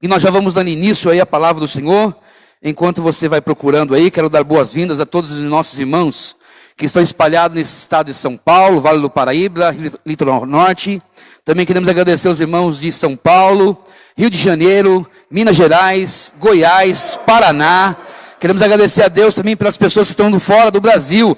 E nós já vamos dando início aí à palavra do Senhor. Enquanto você vai procurando aí, quero dar boas-vindas a todos os nossos irmãos que estão espalhados nesse estado de São Paulo, Vale do Paraíba, Litoral Norte. Também queremos agradecer aos irmãos de São Paulo, Rio de Janeiro, Minas Gerais, Goiás, Paraná. Queremos agradecer a Deus também pelas pessoas que estão fora do Brasil,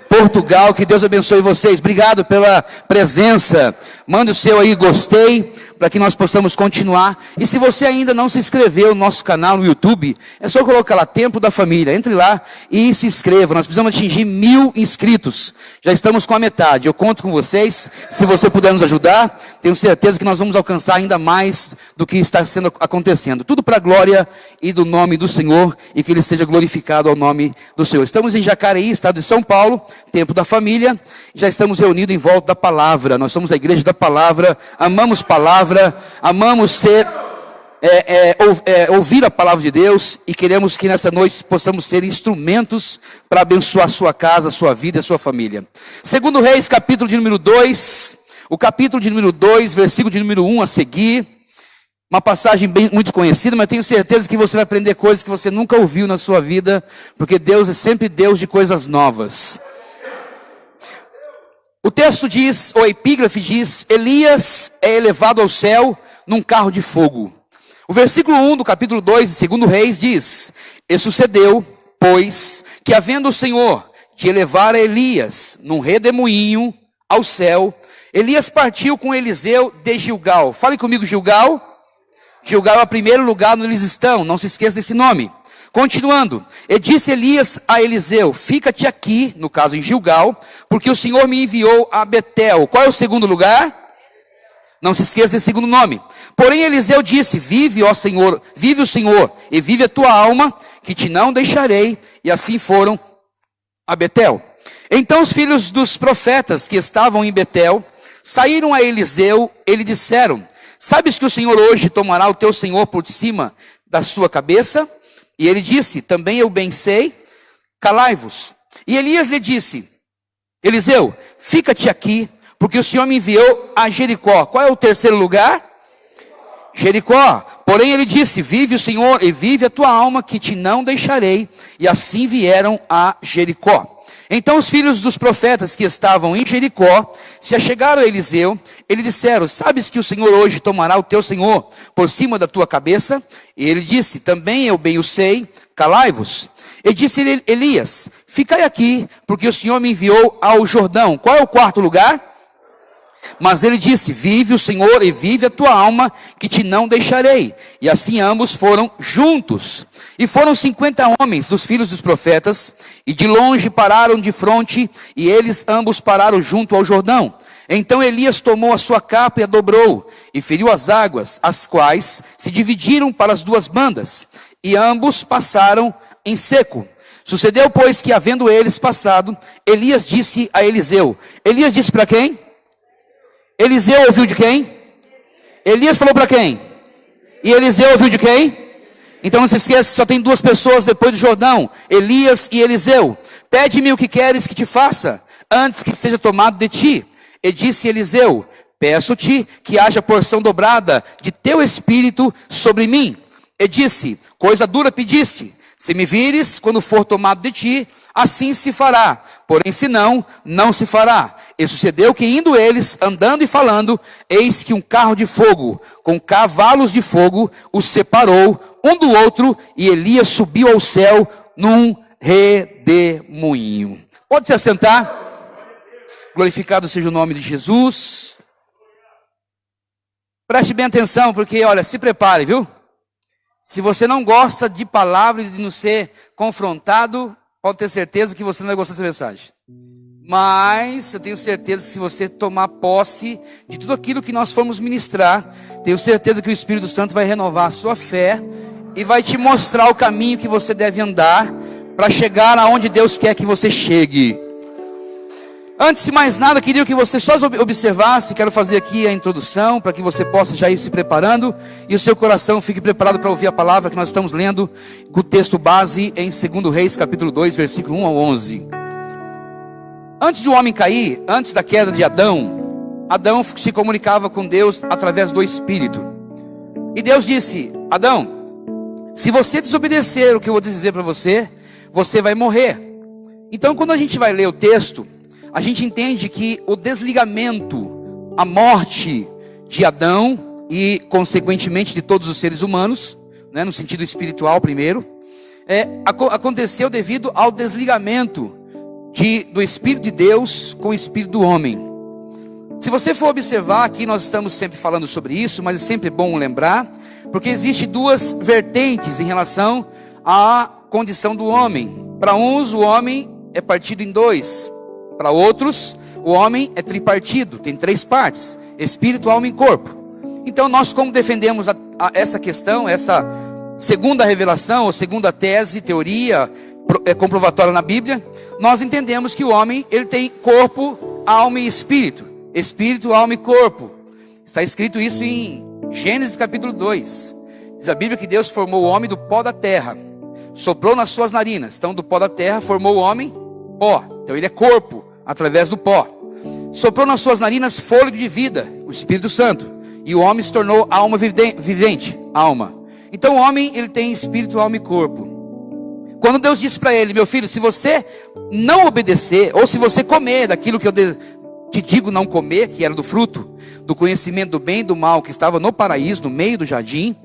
Portugal, que Deus abençoe vocês. Obrigado pela presença. Mande o seu aí, gostei, para que nós possamos continuar. E se você ainda não se inscreveu no nosso canal no YouTube, é só colocar lá, Templo da Família. Entre lá e se inscreva. Nós precisamos atingir 1000 inscritos. Já estamos com a metade. Eu conto com vocês. Se você puder nos ajudar, tenho certeza que nós vamos alcançar ainda mais do que está acontecendo. Tudo para a glória e do nome do Senhor, e que Ele seja glorificado ao nome do Senhor. Estamos em Jacareí, estado de São Paulo, Templo da Família. Já estamos reunidos em volta da palavra. Nós somos a igreja da palavra, amamos palavra, amamos ouvir a palavra de Deus, e queremos que nessa noite possamos ser instrumentos para abençoar a sua casa, a sua vida e a sua família. Segundo Reis, capítulo de número 2, o capítulo de número 2, versículo de número 1 a seguir. Uma passagem muito conhecida, mas tenho certeza que você vai aprender coisas que você nunca ouviu na sua vida, porque Deus é sempre Deus de coisas novas. O texto diz, ou a epígrafe diz, Elias é elevado ao céu num carro de fogo. O versículo 1 do capítulo 2 de 2 Reis diz, e sucedeu, pois, que havendo o Senhor de elevar a Elias num redemoinho ao céu, Elias partiu com Eliseu de Gilgal. Fale comigo, Gilgal. Gilgal é o primeiro lugar onde eles estão, não se esqueça desse nome. Continuando, e disse Elias a Eliseu, fica-te aqui, no caso em Gilgal, porque o Senhor me enviou a Betel. Qual é o segundo lugar? Não se esqueça desse segundo nome. Porém Eliseu disse, vive, ó Senhor, vive o Senhor, e vive a tua alma, que te não deixarei. E assim foram a Betel. Então os filhos dos profetas que estavam em Betel, saíram a Eliseu, e lhe disseram, sabes que o Senhor hoje tomará o teu Senhor por cima da sua cabeça? E ele disse, também eu bem sei, calai-vos. E Elias lhe disse, Eliseu, fica-te aqui, porque o Senhor me enviou a Jericó. Qual é o terceiro lugar? Jericó. Porém ele disse, vive o Senhor e vive a tua alma, que te não deixarei. E assim vieram a Jericó. Então os filhos dos profetas que estavam em Jericó se achegaram a Eliseu, e lhe disseram, sabes que o Senhor hoje tomará o teu Senhor por cima da tua cabeça? E ele disse, também eu bem o sei, calai-vos. E disse Elias, ficai aqui, porque o Senhor me enviou ao Jordão. Qual é o quarto lugar? Mas ele disse, vive o Senhor e vive a tua alma, que te não deixarei. E assim ambos foram juntos. E foram 50 homens dos filhos dos profetas, e de longe pararam de fronte, e eles ambos pararam junto ao Jordão. Então Elias tomou a sua capa e a dobrou, e feriu as águas, as quais se dividiram para as duas bandas, e ambos passaram em seco. Sucedeu, pois, que havendo eles passado, Elias disse a Eliseu. Elias disse para quem? Eliseu ouviu de quem? Elias falou para quem? E Eliseu ouviu de quem? Então não se esqueça, só tem duas pessoas depois do Jordão, Elias e Eliseu. Pede-me o que queres que te faça, antes que seja tomado de ti. E disse Eliseu, peço-te que haja porção dobrada de teu espírito sobre mim. E disse, coisa dura pediste, se me vires, quando for tomado de ti, assim se fará, porém se não, não se fará. E sucedeu que indo eles, andando e falando, eis que um carro de fogo, com cavalos de fogo, os separou um do outro, e Elias subiu ao céu num redemoinho. Pode se assentar? Glorificado seja o nome de Jesus. Preste bem atenção, porque olha, se prepare, viu? Se você não gosta de palavras e de não ser confrontado, pode ter certeza que você não vai gostar dessa mensagem. Mas eu tenho certeza que se você tomar posse de tudo aquilo que nós formos ministrar, tenho certeza que o Espírito Santo vai renovar a sua fé e vai te mostrar o caminho que você deve andar para chegar aonde Deus quer que você chegue. Antes de mais nada, queria que você só observasse, quero fazer aqui a introdução, para que você possa já ir se preparando, e o seu coração fique preparado para ouvir a palavra que nós estamos lendo, com o texto base em 2 Reis, capítulo 2, versículo 1 ao 11. Antes do homem cair, antes da queda de Adão, Adão se comunicava com Deus através do Espírito. E Deus disse: Adão, se você desobedecer o que eu vou dizer para você, você vai morrer. Então, quando a gente vai ler o texto, a gente entende que o desligamento, a morte de Adão e, consequentemente, de todos os seres humanos, né, no sentido espiritual primeiro, aconteceu devido ao desligamento do Espírito de Deus com o Espírito do homem. Se você for observar, aqui nós estamos sempre falando sobre isso, mas é sempre bom lembrar, porque existe duas vertentes em relação à condição do homem. Para uns, o homem é partido em dois. Para outros, o homem é tripartido, tem três partes: espírito, alma e corpo. Então nós, como defendemos essa questão, essa segunda revelação, ou segunda tese, teoria comprovatória na Bíblia, nós entendemos que o homem, ele tem corpo, alma e espírito. Espírito, alma e corpo. Está escrito isso em Gênesis capítulo 2. Diz a Bíblia que Deus formou o homem do pó da terra, soprou nas suas narinas. Então do pó da terra formou o homem pó. Então ele é corpo, através do pó. Soprou nas suas narinas fôlego de vida, o Espírito Santo. E o homem se tornou alma vivente, alma. Então o homem, ele tem espírito, alma e corpo. Quando Deus disse para ele: meu filho, se você não obedecer, ou se você comer daquilo que eu te digo não comer, que era do fruto do conhecimento do bem e do mal, que estava no paraíso, no meio do jardim,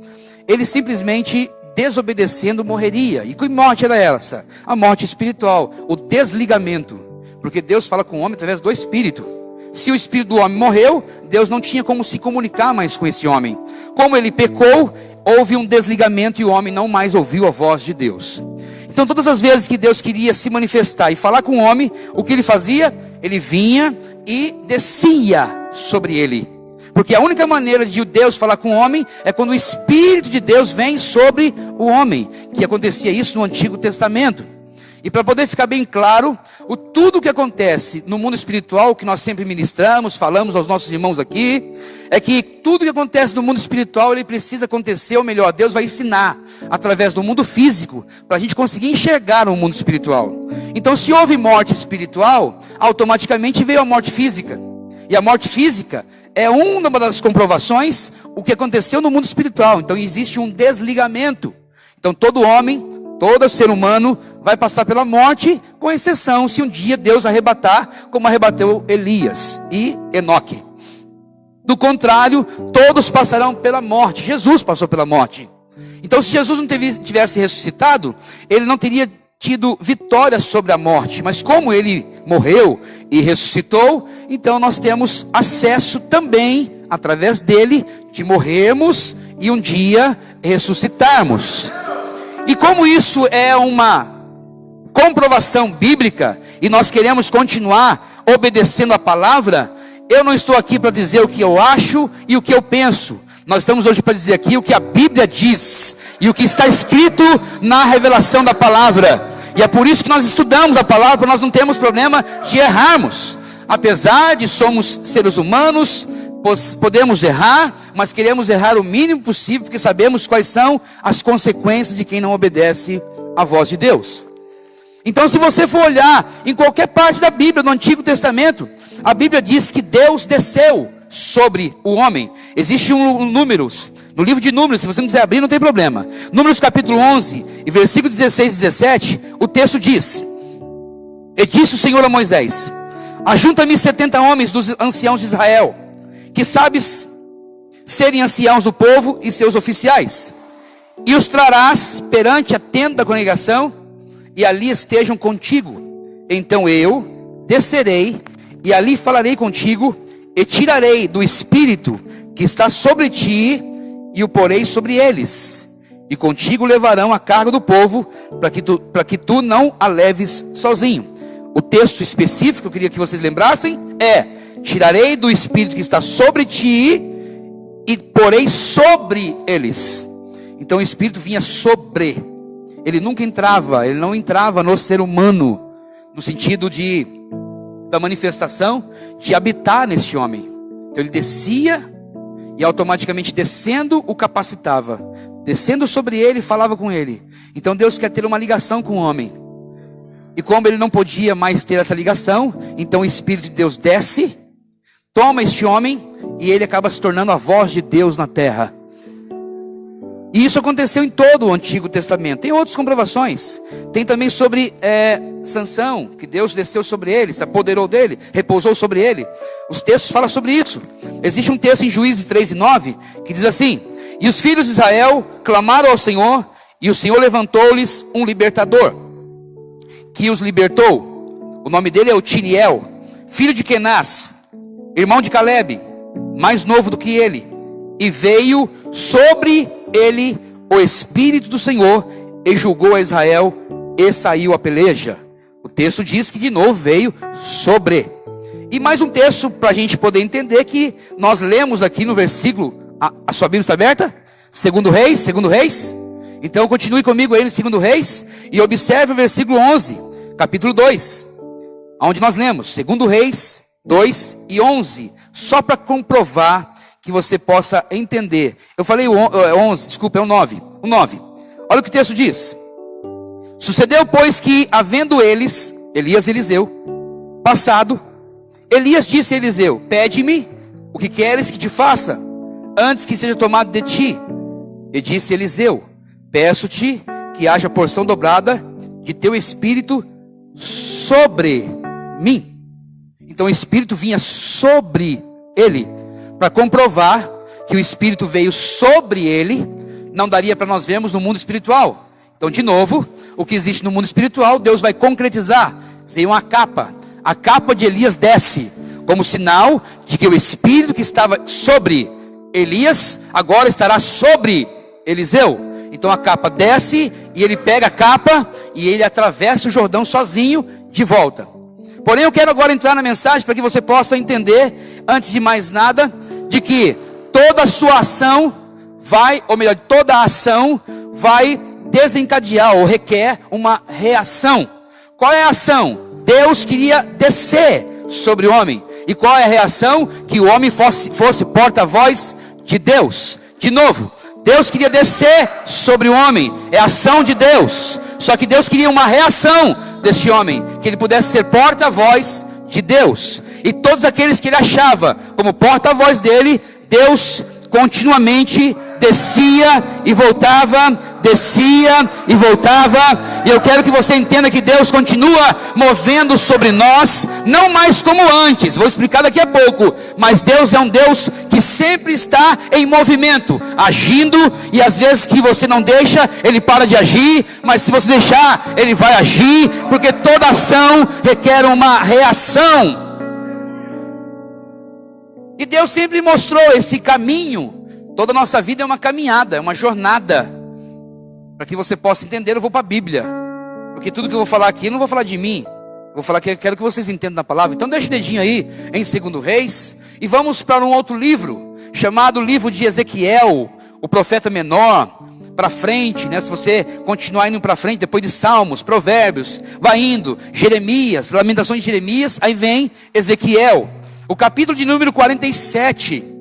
ele simplesmente, desobedecendo, morreria. E que morte era essa? A morte espiritual, o desligamento. Porque Deus fala com o homem através do Espírito. Se o Espírito do homem morreu, Deus não tinha como se comunicar mais com esse homem. Como ele pecou, houve um desligamento e o homem não mais ouviu a voz de Deus. Então todas as vezes que Deus queria se manifestar e falar com o homem, o que ele fazia? Ele vinha e descia sobre ele. Porque a única maneira de Deus falar com o homem é quando o Espírito de Deus vem sobre o homem. Que acontecia isso no Antigo Testamento. E para poder ficar bem claro, tudo o que acontece no mundo espiritual, que nós sempre ministramos, falamos aos nossos irmãos aqui, é que tudo que acontece no mundo espiritual, ele precisa acontecer, ou melhor, Deus vai ensinar através do mundo físico, para a gente conseguir enxergar o mundo espiritual. Então, se houve morte espiritual, automaticamente veio a morte física. E a morte física é uma das comprovações o que aconteceu no mundo espiritual. Então existe um desligamento. Então todo homem, todo ser humano vai passar pela morte, com exceção se um dia Deus arrebatar, como arrebateu Elias e Enoque. Do contrário, todos passarão pela morte. Jesus passou pela morte. Então se Jesus não tivesse ressuscitado, ele não teria tido vitória sobre a morte. Mas como ele morreu e ressuscitou, então nós temos acesso também, através dele, de morrermos e um dia ressuscitarmos. E como isso é uma comprovação bíblica, e nós queremos continuar obedecendo a palavra, eu não estou aqui para dizer o que eu acho e o que eu penso. Nós estamos hoje para dizer aqui o que a Bíblia diz e o que está escrito na revelação da palavra. E é por isso que nós estudamos a palavra, para nós não termos problema de errarmos. Apesar de somos seres humanos, podemos errar, mas queremos errar o mínimo possível, porque sabemos quais são as consequências de quem não obedece à voz de Deus. Então, se você for olhar em qualquer parte da Bíblia, no Antigo Testamento, a Bíblia diz que Deus desceu sobre o homem. Existe Números, no livro de Números, se você não quiser abrir, não tem problema. Números capítulo 11, e versículo 16 e 17, o texto diz: E disse o Senhor a Moisés: Ajunta-me 70 homens dos anciãos de Israel, que sabes serem anciãos do povo e seus oficiais, e os trarás perante a tenda da congregação, e ali estejam contigo. Então eu descerei, e ali falarei contigo, e tirarei do espírito que está sobre ti, e o porei sobre eles, e contigo levarão a carga do povo, para que tu não a leves sozinho. O texto específico que eu queria que vocês lembrassem é: tirarei do espírito que está sobre ti, e porei sobre eles. Então o espírito vinha sobre, ele nunca entrava, ele não entrava no ser humano, no sentido da manifestação de habitar neste homem. Então ele descia, e automaticamente descendo o capacitava, descendo sobre ele falava com ele. Então Deus quer ter uma ligação com o homem, e como ele não podia mais ter essa ligação, então o Espírito de Deus desce, toma este homem, e ele acaba se tornando a voz de Deus na terra. E isso aconteceu em todo o Antigo Testamento. Tem outras comprovações. Tem também sobre Sansão, que Deus desceu sobre ele, se apoderou dele, repousou sobre ele. Os textos falam sobre isso. Existe um texto em Juízes 3:9 que diz assim: e os filhos de Israel clamaram ao Senhor, e o Senhor levantou-lhes um libertador, que os libertou. O nome dele é Otiniel, filho de Kenaz, irmão de Caleb, mais novo do que ele. E veio sobre ele o Espírito do Senhor, e julgou a Israel, e saiu a peleja. O texto diz que de novo veio sobre. E mais um texto para a gente poder entender, que nós lemos aqui no versículo, a sua Bíblia está aberta? Segundo Reis. Então continue comigo aí no Segundo Reis, e observe o versículo 11, capítulo 2, onde nós lemos, Segundo Reis 2 e 11, só para comprovar que você possa entender. Eu falei o 11, desculpa, é o 9. O 9. Olha o que o texto diz. Sucedeu, pois, que, havendo eles, Elias e Eliseu, passado, Elias disse a Eliseu: pede-me o que queres que te faça, antes que seja tomado de ti. E disse Eliseu: peço-te que haja porção dobrada de teu espírito sobre mim. Então o espírito vinha sobre ele. Para comprovar que o Espírito veio sobre ele, não daria para nós vermos no mundo espiritual. Então, de novo, o que existe no mundo espiritual, Deus vai concretizar. Veio uma capa. A capa de Elias desce, como sinal de que o Espírito que estava sobre Elias, agora estará sobre Eliseu. Então a capa desce, e ele pega a capa, e ele atravessa o Jordão sozinho, de volta. Porém, eu quero agora entrar na mensagem, para que você possa entender, antes de mais nada, de que toda a sua ação vai, ou melhor, toda a ação vai desencadear ou requer uma reação. Qual é a ação? Deus queria descer sobre o homem. E qual é a reação? Que o homem fosse porta-voz de Deus. De novo, Deus queria descer sobre o homem. É a ação de Deus. Só que Deus queria uma reação desse homem, que ele pudesse ser porta-voz de Deus. E todos aqueles que ele achava como porta-voz dele, Deus continuamente descia e voltava, descia e voltava. E eu quero que você entenda que Deus continua movendo sobre nós, não mais como antes, vou explicar daqui a pouco, mas Deus é um Deus que sempre está em movimento, agindo, e às vezes que você não deixa, Ele para de agir, mas se você deixar, Ele vai agir, porque toda ação requer uma reação. E Deus sempre mostrou esse caminho. Toda a nossa vida é uma caminhada, é uma jornada. Para que você possa entender, eu vou para a Bíblia. Porque tudo que eu vou falar aqui, eu não vou falar de mim. Eu vou falar que eu quero que vocês entendam a palavra. Então deixa o dedinho aí em 2 Reis. E vamos para um outro livro, chamado livro de Ezequiel, o profeta menor. Para frente, né? Se você continuar indo para frente, depois de Salmos, Provérbios, vai indo, Jeremias, Lamentações de Jeremias, aí vem Ezequiel. O capítulo de número 47.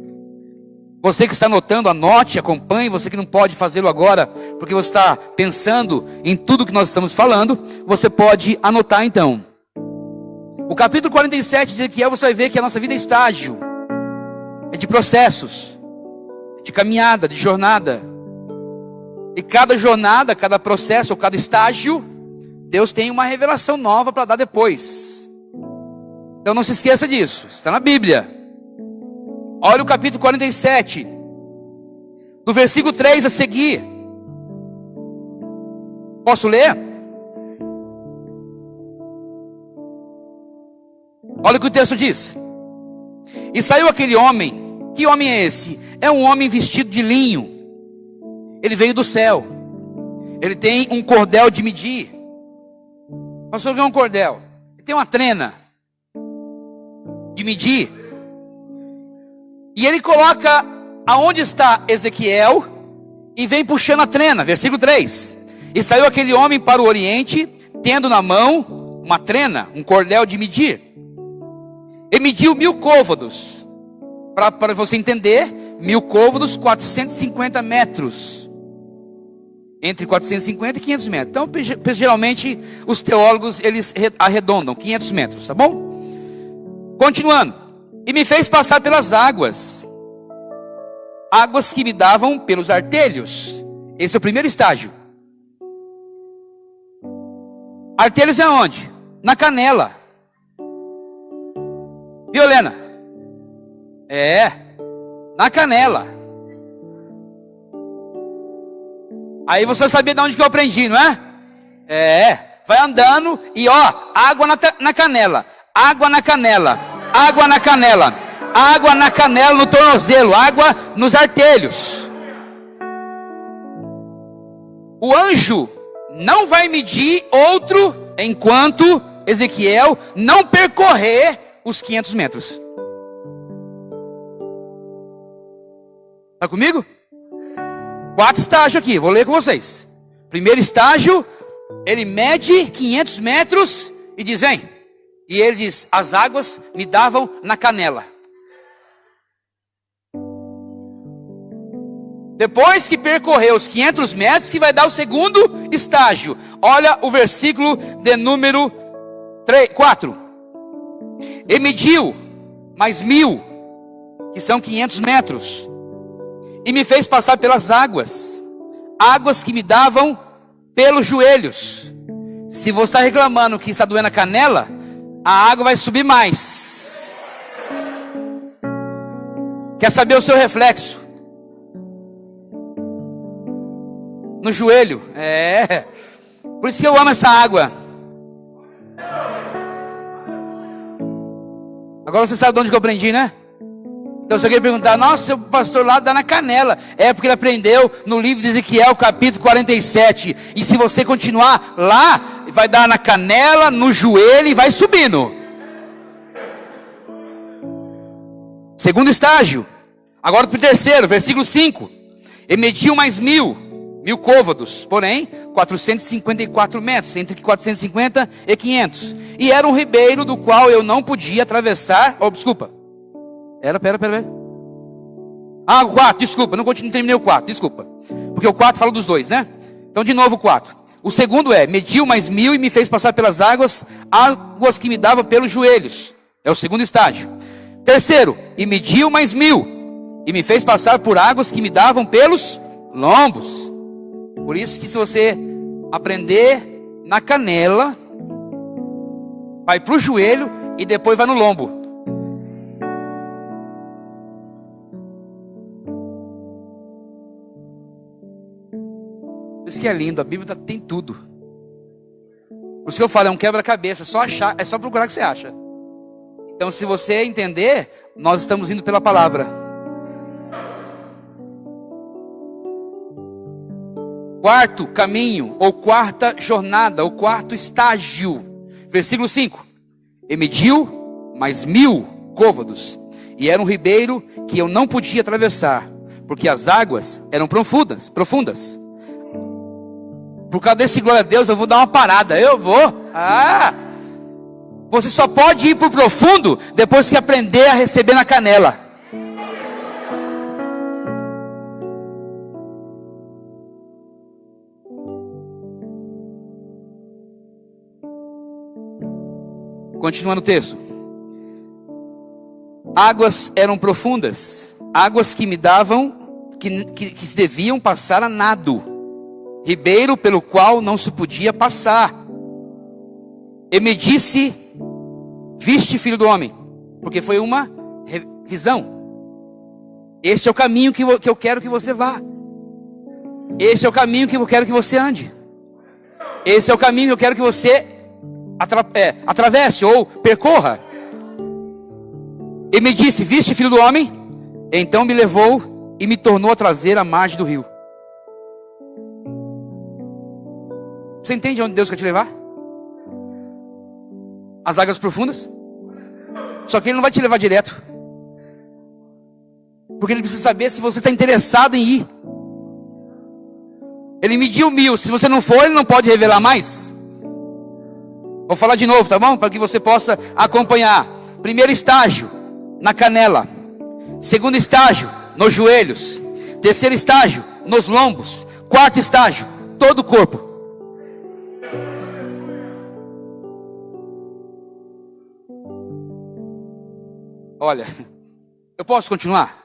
Você que está anotando, anote, acompanhe. Você que não pode fazê-lo agora, porque você está pensando em tudo que nós estamos falando, você pode anotar então. O capítulo 47 de Ezequiel, você vai ver que a nossa vida é estágio. É de processos, de caminhada, de jornada. E cada jornada, cada processo, ou cada estágio, Deus tem uma revelação nova para dar depois. Então não se esqueça disso, está na Bíblia. Olha o capítulo 47, do versículo 3 a seguir. Posso ler? Olha o que o texto diz. E saiu aquele homem. Que homem é esse? É um homem vestido de linho. Ele veio do céu. Ele tem um cordel de medir. Pastor, o que é um cordel? Ele tem uma trena de medir. E ele coloca aonde está Ezequiel e vem puxando a trena. Versículo 3. E saiu aquele homem para o oriente, tendo na mão uma trena, um cordel de medir. E mediu 1000 côvados. Para você entender, 1000 côvados, 450 metros. Entre 450 e 500 metros. Então, geralmente, os teólogos, eles arredondam 500 metros, tá bom? Continuando. E me fez passar pelas águas. Águas que me davam pelos artelhos. Esse é o primeiro estágio. Artelhos é onde? Na canela. Viu, Helena? Na canela. Aí você vai saber de onde que eu aprendi, não é? Vai andando e água na canela. Água na canela. Água na canela. Água na canela, no tornozelo. Água nos artelhos. O anjo não vai medir outro enquanto Ezequiel não percorrer os 500 metros. Está comigo? 4 estágios aqui, vou ler com vocês. Primeiro estágio, ele mede 500 metros e diz, vem. E ele diz, as águas me davam na canela. Depois que percorreu os 500 metros, que vai dar o segundo estágio. Olha o versículo de número 4. E mediu mais 1000, que são 500 metros. E me fez passar pelas águas. Águas que me davam pelos joelhos. Se você está reclamando que está doendo a canela, a água vai subir mais. Quer saber o seu reflexo? No joelho. Por isso que eu amo essa água. Agora você sabe de onde que eu aprendi, né? Então você quer perguntar, nossa, o pastor lá dá na canela. É porque ele aprendeu no livro de Ezequiel, capítulo 47. E se você continuar lá, vai dar na canela, no joelho e vai subindo. Segundo estágio. Agora para o terceiro, versículo 5. E mediu mais 1000 côvados, porém 454 metros, entre 450 e 500. E era um ribeiro do qual eu não podia atravessar. Desculpa. Pera. O 4, desculpa, não terminei o 4, desculpa. Porque o 4 fala dos dois, né? Então de novo o 4. O segundo mediu mais 1000 e me fez passar pelas águas que me davam pelos joelhos. É o segundo estágio. Terceiro, e mediu mais 1000 e me fez passar por águas que me davam pelos lombos. Por isso que se você aprender na canela, vai para o joelho e depois vai no lombo. Por isso que é lindo, a Bíblia tem tudo. Por isso que eu falo, é um quebra-cabeça, só achar, é só procurar que você acha. Então se você entender, nós estamos indo pela palavra. Quarto caminho, ou quarta jornada, ou quarto estágio. Versículo 5. E mediu mais 1000 côvados. E era um ribeiro que eu não podia atravessar, porque as águas eram profundas. Por causa desse glória a Deus, eu vou dar uma parada. Você só pode ir para o profundo depois que aprender a receber na canela. Continuando o texto. Águas eram profundas, águas que me davam, que se deviam passar a nado, ribeiro pelo qual não se podia passar. E me disse, viste, filho do homem, porque foi uma visão. Este é o caminho que eu quero que você vá. Esse é o caminho que eu quero que você ande. Esse é o caminho que eu quero que você atravesse ou percorra. E me disse, viste, filho do homem? Então me levou e me tornou a trazer à margem do rio. Você entende onde Deus quer te levar? As águas profundas. Só que Ele não vai te levar direto, porque Ele precisa saber se você está interessado em ir. Ele mediu 1000. Se você não for, Ele não pode revelar mais. Vou falar de novo, tá bom? Para que você possa acompanhar. Primeiro estágio, na canela. Segundo estágio, nos joelhos. Terceiro estágio, nos lombos. Quarto estágio, todo o corpo. Olha, eu posso continuar?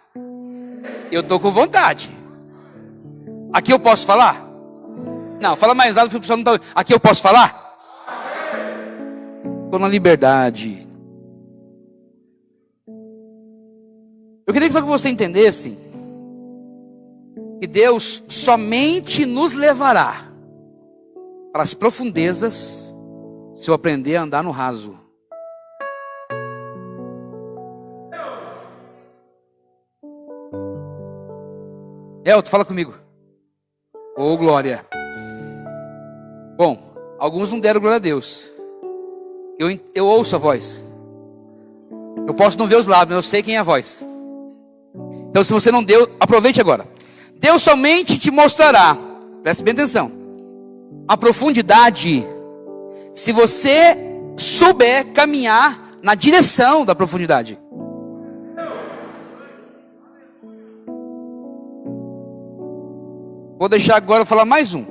Eu estou com vontade. Aqui eu posso falar? Não, fala mais alto, porque o pessoal não está... Aqui eu posso falar? Estou na liberdade. Eu queria só que você entendesse que Deus somente nos levará para as profundezas se eu aprender a andar no raso. Elton, fala comigo. Ô, glória. Bom, alguns não deram glória a Deus. Eu ouço a voz. Eu posso não ver os lábios, mas eu sei quem é a voz. Então, se você não deu, aproveite agora. Deus somente te mostrará, preste bem atenção, a profundidade, se você souber caminhar na direção da profundidade. Vou deixar agora eu falar mais um.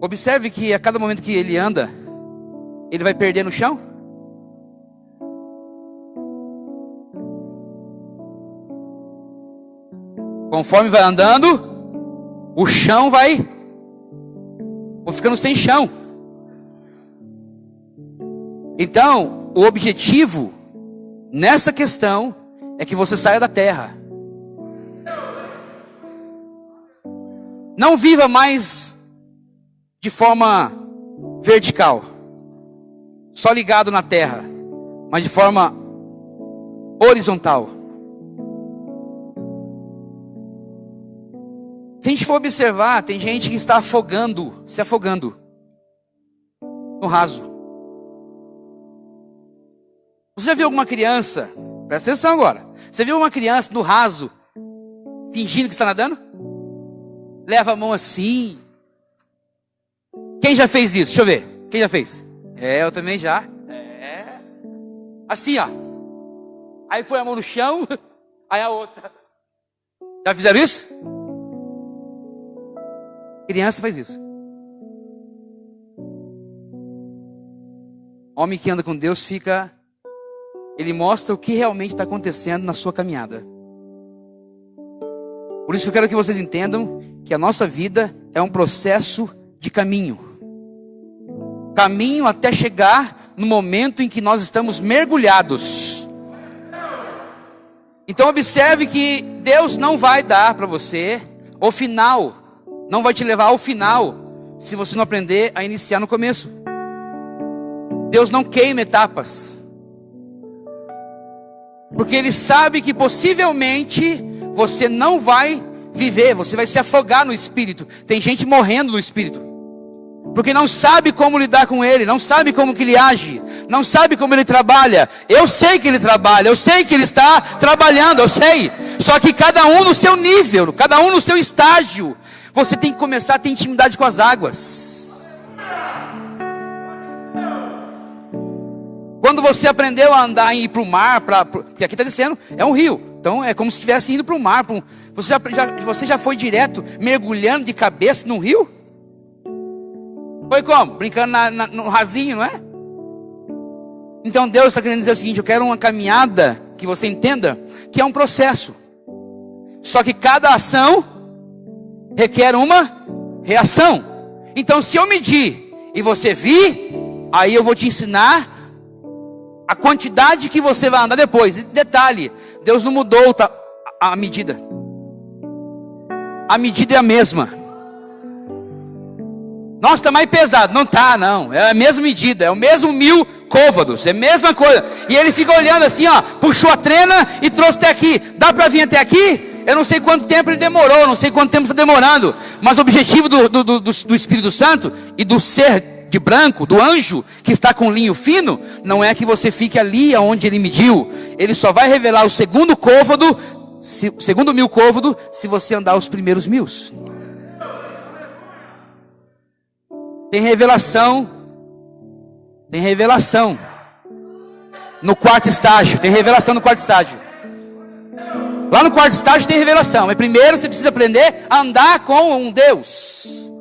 Observe que a cada momento que ele anda, ele vai perder no chão. Conforme vai andando, o chão vai ficando sem chão. Então, o objetivo nessa questão é que você saia da terra. Não viva mais de forma vertical, só ligado na terra, mas de forma horizontal. Se a gente for observar, tem gente que está se afogando no raso. Você já viu alguma criança, presta atenção agora, você viu uma criança no raso, fingindo que está nadando? Leva a mão assim. Quem já fez isso? Deixa eu ver. Quem já fez? Eu também já. Assim, ó. Aí põe a mão no chão, aí a outra. Já fizeram isso? Criança faz isso. Homem que anda com Deus ele mostra o que realmente está acontecendo na sua caminhada. Por isso que eu quero que vocês entendam que a nossa vida é um processo de caminho. Caminho até chegar no momento em que nós estamos mergulhados. Então observe que Deus não vai dar para você o final. Não vai te levar ao final se você não aprender a iniciar no começo. Deus não queima etapas. Porque Ele sabe que possivelmente você não vai viver, você vai se afogar no Espírito. Tem gente morrendo no Espírito. Porque não sabe como lidar com Ele, não sabe como que Ele age, não sabe como Ele trabalha. Eu sei que Ele trabalha, eu sei que Ele está trabalhando, eu sei. Só que cada um no seu nível, cada um no seu estágio. Você tem que começar a ter intimidade com as águas. Quando você aprendeu a andar e ir para o mar, porque aqui está descendo, é um rio. Então é como se estivesse indo para o mar. Você já foi direto, mergulhando de cabeça num rio? Foi como? Brincando no rasinho, não é? Então Deus está querendo dizer o seguinte: eu quero uma caminhada que você entenda que é um processo. Só que cada ação requer uma reação. Então se eu medir e você vir, aí eu vou te ensinar a quantidade que você vai andar depois. E detalhe, Deus não mudou a medida. A medida é a mesma. Nossa, está mais pesado. Não está, não. É a mesma medida. É o mesmo 1000 côvados. É a mesma coisa. E ele fica olhando assim, ó. Puxou a trena e trouxe até aqui. Dá para vir até aqui? Eu não sei quanto tempo ele demorou. Não sei quanto tempo está demorando. Mas o objetivo do Espírito Santo e do ser de branco, do anjo que está com linho fino, não é que você fique ali onde ele mediu. Ele só vai revelar o segundo côvado, segundo 1000 côvado, se você andar os primeiros 1000. Tem revelação no quarto estágio. Tem revelação no quarto estágio. Lá no quarto estágio tem revelação. Mas primeiro você precisa aprender a andar com um Deus.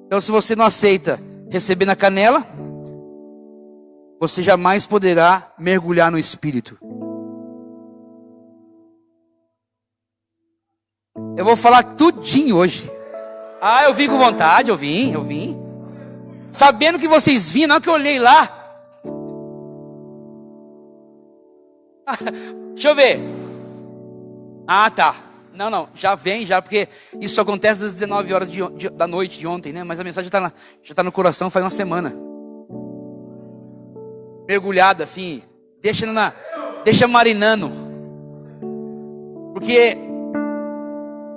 Então se você não aceita receber na canela, você jamais poderá mergulhar no Espírito. Eu vou falar tudinho hoje. Ah, eu vim com vontade, eu vim. Sabendo que vocês vinham, não que eu olhei lá. Deixa eu ver. Ah, tá. Não, já vem, porque isso acontece às 19 horas da noite de ontem, né? Mas a mensagem já tá no coração faz uma semana. Mergulhada assim, deixa marinando. Porque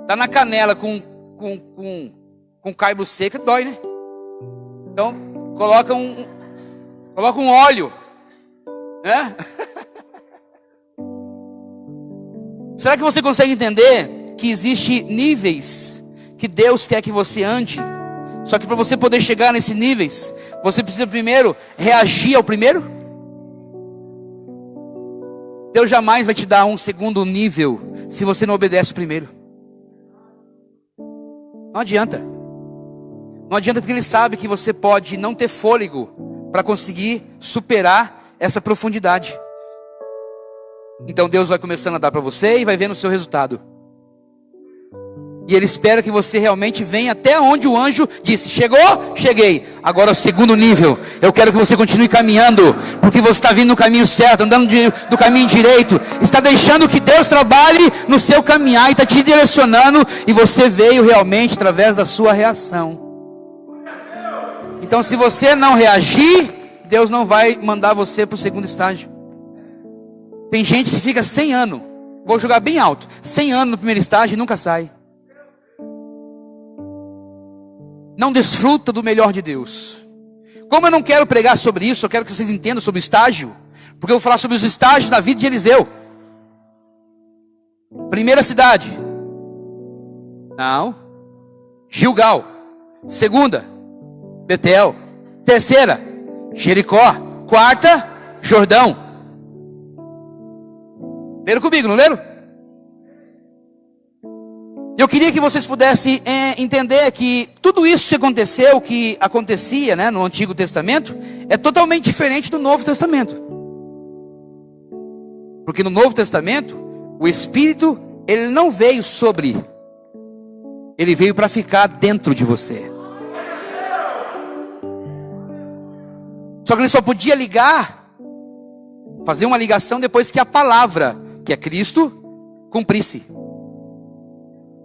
tá na canela com caibro seco, dói, né? Então, coloca um óleo, né? Será que você consegue entender que existe níveis que Deus quer que você ande? Só que para você poder chegar nesses níveis, você precisa primeiro reagir ao primeiro. Deus jamais vai te dar um segundo nível se você não obedece o primeiro. Não adianta. Não adianta, porque Ele sabe que você pode não ter fôlego para conseguir superar essa profundidade. Então Deus vai começando a dar para você e vai vendo o seu resultado. E Ele espera que você realmente venha até onde o anjo disse: chegou? Cheguei. Agora o segundo nível. Eu quero que você continue caminhando, porque você está vindo no caminho certo, andando do caminho direito. Está deixando que Deus trabalhe no seu caminhar e está te direcionando. E você veio realmente através da sua reação. Então, se você não reagir, Deus não vai mandar você para o segundo estágio. Tem gente que fica 100 anos, vou jogar bem alto, 100 anos no primeiro estágio e nunca sai. Não desfruta do melhor de Deus. Como eu não quero pregar sobre isso, eu quero que vocês entendam sobre o estágio, porque eu vou falar sobre os estágios da vida de Eliseu. Primeira cidade, não, Gilgal. Segunda, Betel. Terceira, Jericó. Quarta, Jordão. Leram comigo, não leram? Eu queria que vocês pudessem entender que tudo isso que acontecia, né, no Antigo Testamento, é totalmente diferente do Novo Testamento. Porque no Novo Testamento, o Espírito, ele não veio sobre, ele veio para ficar dentro de você. Só que ele só podia fazer uma ligação depois que a palavra, que é Cristo, cumprisse.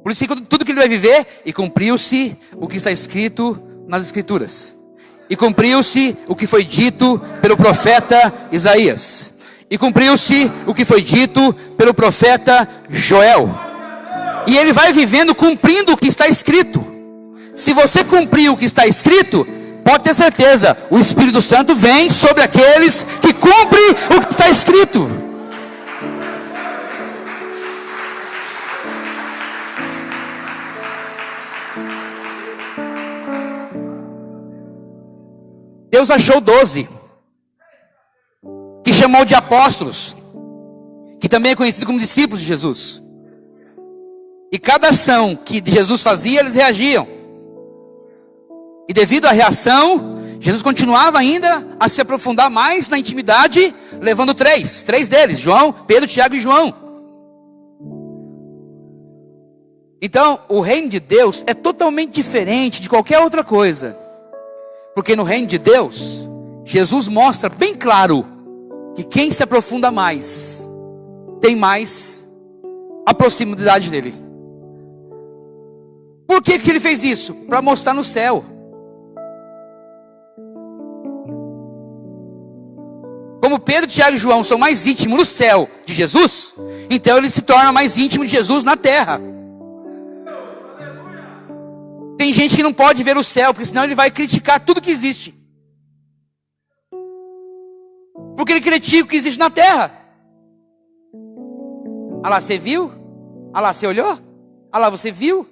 Por isso que tudo que ele vai viver, e cumpriu-se o que está escrito nas Escrituras. E cumpriu-se o que foi dito pelo profeta Isaías. E cumpriu-se o que foi dito pelo profeta Joel. E ele vai vivendo cumprindo o que está escrito. Se você cumprir o que está escrito, pode ter certeza, o Espírito Santo vem sobre aqueles que cumprem o que está escrito. Deus achou 12, que chamou de apóstolos, que também é conhecido como discípulos de Jesus. E cada ação que Jesus fazia, eles reagiam. E devido à reação, Jesus continuava ainda a se aprofundar mais na intimidade, levando três deles, João, Pedro, Tiago e João. Então, o reino de Deus é totalmente diferente de qualquer outra coisa. Porque no reino de Deus, Jesus mostra bem claro que quem se aprofunda mais, tem mais a proximidade dele. Por que ele fez isso? Para mostrar no céu. Como Pedro, Tiago e João são mais íntimos no céu de Jesus, então ele se torna mais íntimo de Jesus na terra. Tem gente que não pode ver o céu, porque senão ele vai criticar tudo que existe. Porque ele critica o que existe na terra. Ah lá, você viu? Ah lá, você olhou? Ah lá, você viu?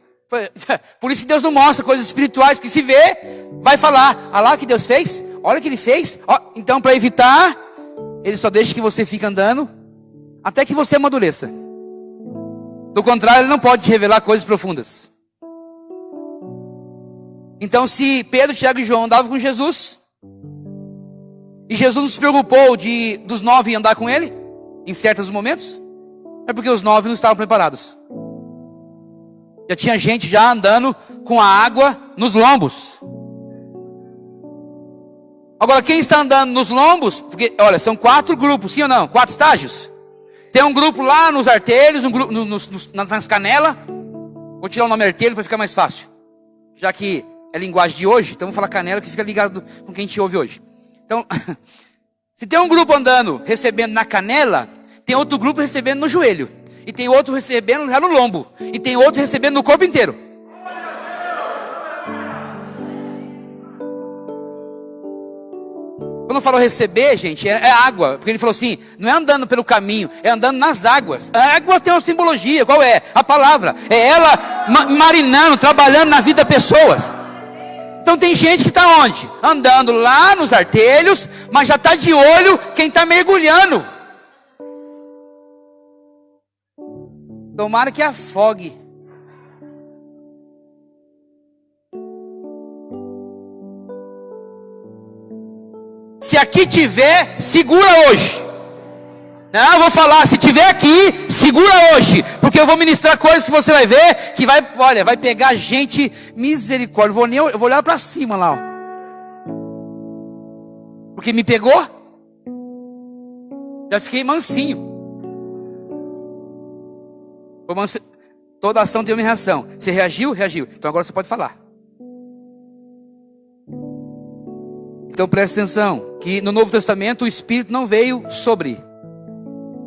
Por isso que Deus não mostra coisas espirituais, porque se vê, vai falar: ah lá o que Deus fez? Olha o que Ele fez. Então, para evitar, Ele só deixa que você fique andando até que você amadureça. Do contrário, Ele não pode te revelar coisas profundas. Então, se Pedro, Tiago e João andavam com Jesus, e Jesus não se preocupou dos 9 andar com Ele, em certos momentos, é porque os 9 não estavam preparados. Já tinha gente já andando com a água nos lombos. Agora, quem está andando nos lombos, porque, olha, são 4 grupos, sim ou não? 4 estágios. Tem um grupo lá nos artelhos, um grupo nas canelas. Vou tirar o nome artelho para ficar mais fácil. Já que é linguagem de hoje, então vamos falar canela que fica ligado com quem te ouve hoje. Então, se tem um grupo andando, recebendo na canela, tem outro grupo recebendo no joelho. E tem outro recebendo já no lombo. E tem outro recebendo no corpo inteiro. Quando falou receber, gente, é água. Porque ele falou assim, não é andando pelo caminho, é andando nas águas. A água tem uma simbologia, qual é? A palavra. É ela marinando, trabalhando na vida das pessoas. Então tem gente que está onde? Andando lá nos artelhos, mas já está de olho quem está mergulhando. Tomara que afogue. Se aqui tiver, segura hoje. Não, eu vou falar, se tiver aqui, segura hoje. Porque eu vou ministrar coisas que você vai ver, que vai, olha, vai pegar gente, misericórdia. Eu vou olhar para cima lá, ó. Porque me pegou. Já fiquei mansinho. Toda ação tem uma reação. Você reagiu? Reagiu. Então agora você pode falar. Então preste atenção, que no Novo Testamento o Espírito não veio sobre,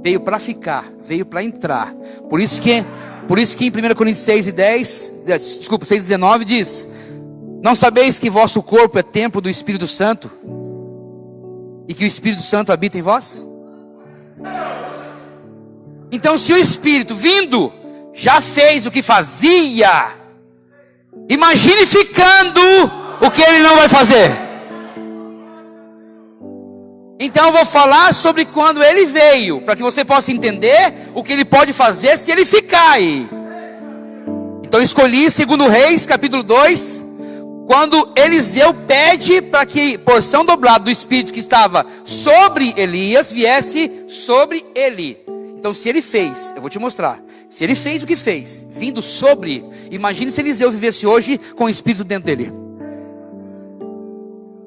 veio para ficar, veio para entrar. Por isso que em 1 Coríntios 6:19 diz: não sabeis que vosso corpo é templo do Espírito Santo? E que o Espírito Santo habita em vós? Então se o Espírito vindo já fez o que fazia, imagine ficando o que ele não vai fazer. Então eu vou falar sobre quando ele veio, para que você possa entender o que ele pode fazer se ele ficar aí. Então eu escolhi 2 Reis, capítulo 2, quando Eliseu pede para que porção dobrada do Espírito que estava sobre Elias viesse sobre ele. Então se ele fez, eu vou te mostrar, se ele fez o que fez, vindo sobre, imagine se Eliseu vivesse hoje com o Espírito dentro dele.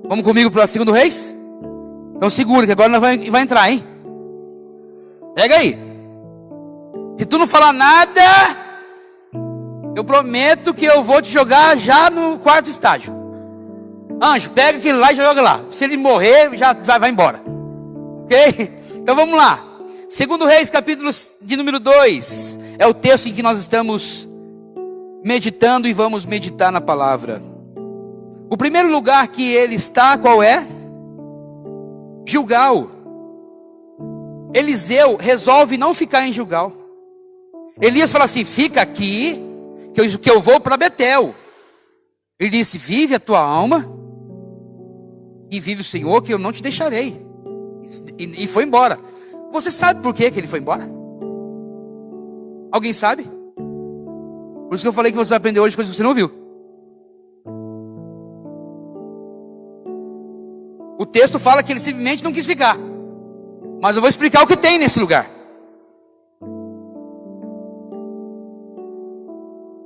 Vamos comigo para 2 Reis? Então segura que agora nós vai entrar, hein? Pega aí. Se tu não falar nada, eu prometo que eu vou te jogar já no 4º estágio. Anjo, pega aquele lá e joga lá. Se ele morrer, já vai embora. Ok? Então vamos lá. 2 Reis, capítulo de número 2. É o texto em que nós estamos meditando e vamos meditar na palavra. O primeiro lugar que ele está, qual é? Gilgal. Eliseu resolve não ficar em Gilgal. Elias fala assim: fica aqui, que eu vou para Betel. Ele disse: vive a tua alma, e vive o Senhor, que eu não te deixarei. E foi embora. Você sabe por que ele foi embora? Alguém sabe? Por isso que eu falei que você vai aprender hoje coisas que você não viu. O texto fala que ele simplesmente não quis ficar. Mas eu vou explicar o que tem nesse lugar.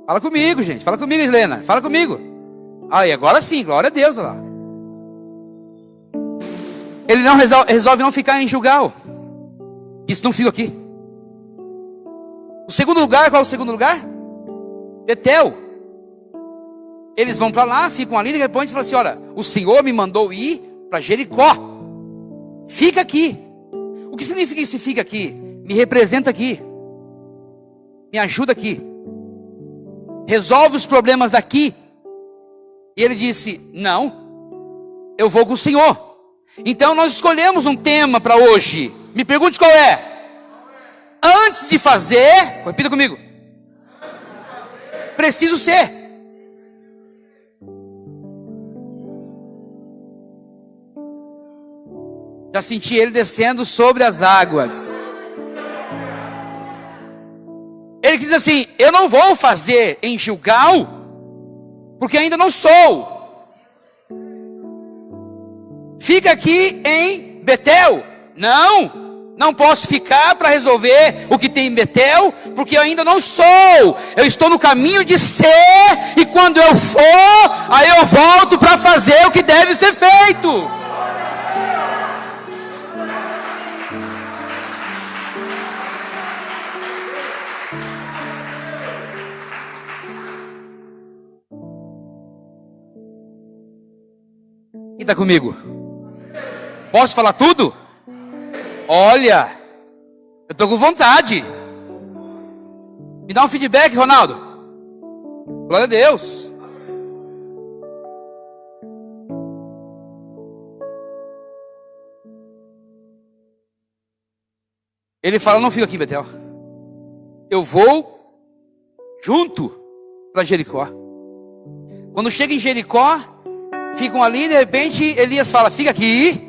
Fala comigo, gente. Fala comigo, Helena. Fala comigo. Aí, agora sim, glória a Deus. Olha lá. Ele não resolve não ficar em Gilgal. Isso não fica aqui. O segundo lugar, qual é o segundo lugar? Betel. Eles vão para lá, ficam ali, de repente falam assim: olha, o Senhor me mandou ir para Jericó. Fica aqui. O que significa esse fica aqui? Me representa aqui. Me ajuda aqui. Resolve os problemas daqui. E ele disse: não, eu vou com o Senhor. Então nós escolhemos um tema para hoje. Me pergunte qual é. Antes de fazer, repita comigo. Preciso ser. Já senti ele descendo sobre as águas. Ele diz assim: eu não vou fazer em Gilgal, porque ainda não sou. Fica aqui em Betel. Não, Não posso ficar para resolver o que tem em Betel, porque eu ainda não sou. Eu estou no caminho de ser, e quando eu for, aí eu volto para fazer o que deve ser feito. Quem está comigo? Posso falar tudo? Olha, eu estou com vontade. Me dá um feedback, Ronaldo. Glória a Deus. Ele fala, não fica aqui, Betel. Eu vou junto para Jericó. Quando chega em Jericó, ficam ali, de repente Elias fala, fica aqui.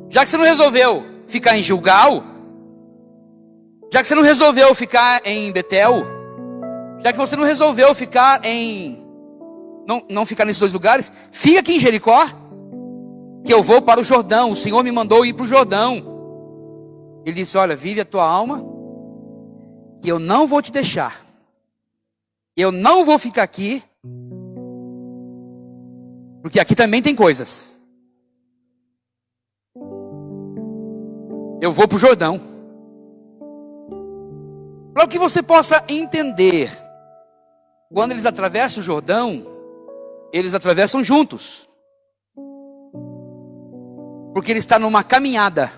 Já que você não resolveu ficar em Gilgal, já que você não resolveu ficar em Betel, já que você não resolveu ficar em não ficar nesses dois lugares, fica aqui em Jericó, que eu vou para o Jordão. O Senhor me mandou ir para o Jordão. Ele disse, olha, vive a tua alma, que eu não vou te deixar, eu não vou ficar aqui, porque aqui também tem coisas. Eu vou para o Jordão. Para que você possa entender, quando eles atravessam o Jordão, eles atravessam juntos. Porque ele está numa caminhada,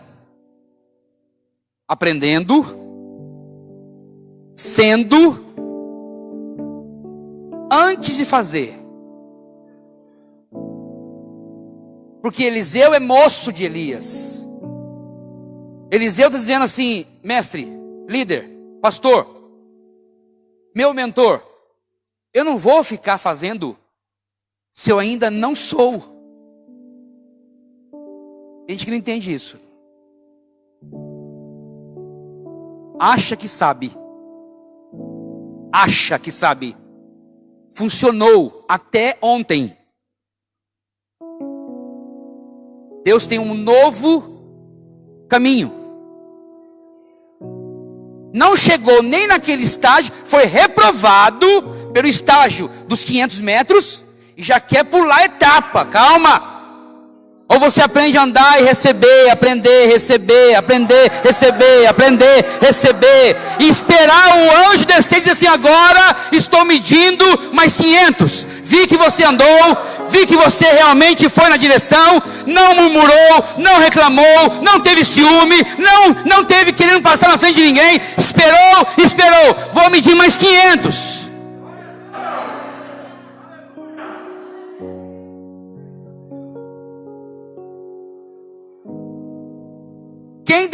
aprendendo, sendo, antes de fazer. Porque Eliseu é moço de Elias. Eliseu está dizendo assim, mestre, líder, pastor, meu mentor, eu não vou ficar fazendo se eu ainda não sou. Tem gente que não entende isso. Acha que sabe. Acha que sabe. Funcionou até ontem. Deus tem um novo caminho. Não chegou nem naquele estágio, foi reprovado pelo estágio dos 500 metros e já quer pular a etapa. Calma. Ou você aprende a andar e receber, aprender, receber, aprender, receber, aprender, receber, e esperar o anjo descer e dizer assim, agora estou medindo mais 500. Vi que você andou, vi que você realmente foi na direção, não murmurou, não reclamou, não teve ciúme, não teve querendo passar na frente de ninguém, esperou, vou medir mais 500. Quem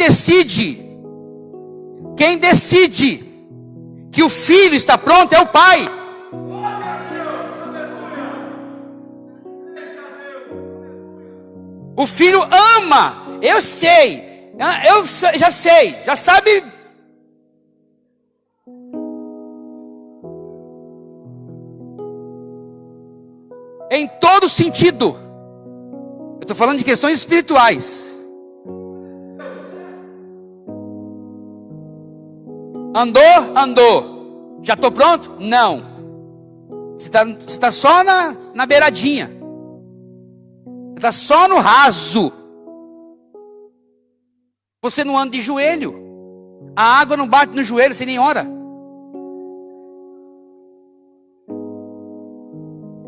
decide que o filho está pronto é o pai. O filho ama, eu já sei, já sabe. Em todo sentido. Eu estou falando de questões espirituais. Andou. Já estou pronto? Não. Você está só na beiradinha. Você está só no raso. Você não anda de joelho. A água não bate no joelho, você nem ora.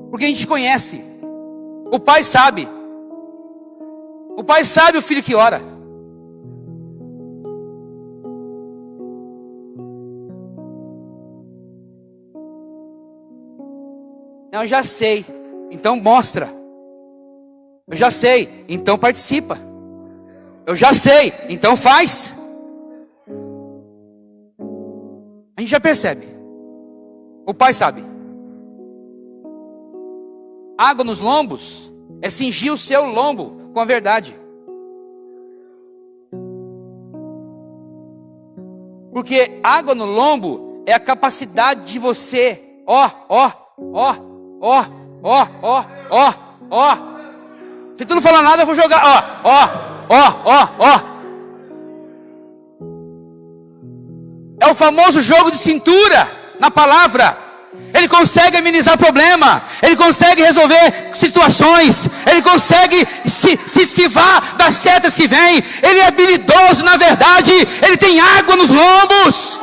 Porque a gente conhece. O pai sabe. O pai sabe o filho que ora. Eu já sei, então mostra. Eu já sei, então participa. Eu já sei, então faz. A gente já percebe. O pai sabe. Água nos lombos é cingir o seu lombo com a verdade. Porque água no lombo é a capacidade de você, Se tu não falar nada, eu vou jogar, É o famoso jogo de cintura na palavra. Ele consegue amenizar problema, ele consegue resolver situações, ele consegue se esquivar das setas que vêm. Ele é habilidoso, na verdade, ele tem água nos lombos.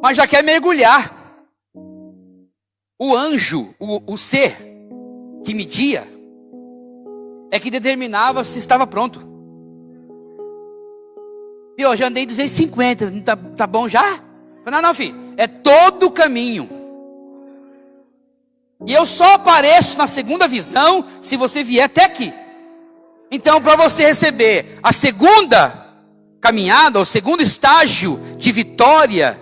Mas já quer mergulhar. O anjo, o ser que media, é que determinava se estava pronto. Eu já andei 250, tá bom já? Não, filho, é todo o caminho. E eu só apareço na segunda visão se você vier até aqui. Então, para você receber a segunda caminhada, o segundo estágio de vitória,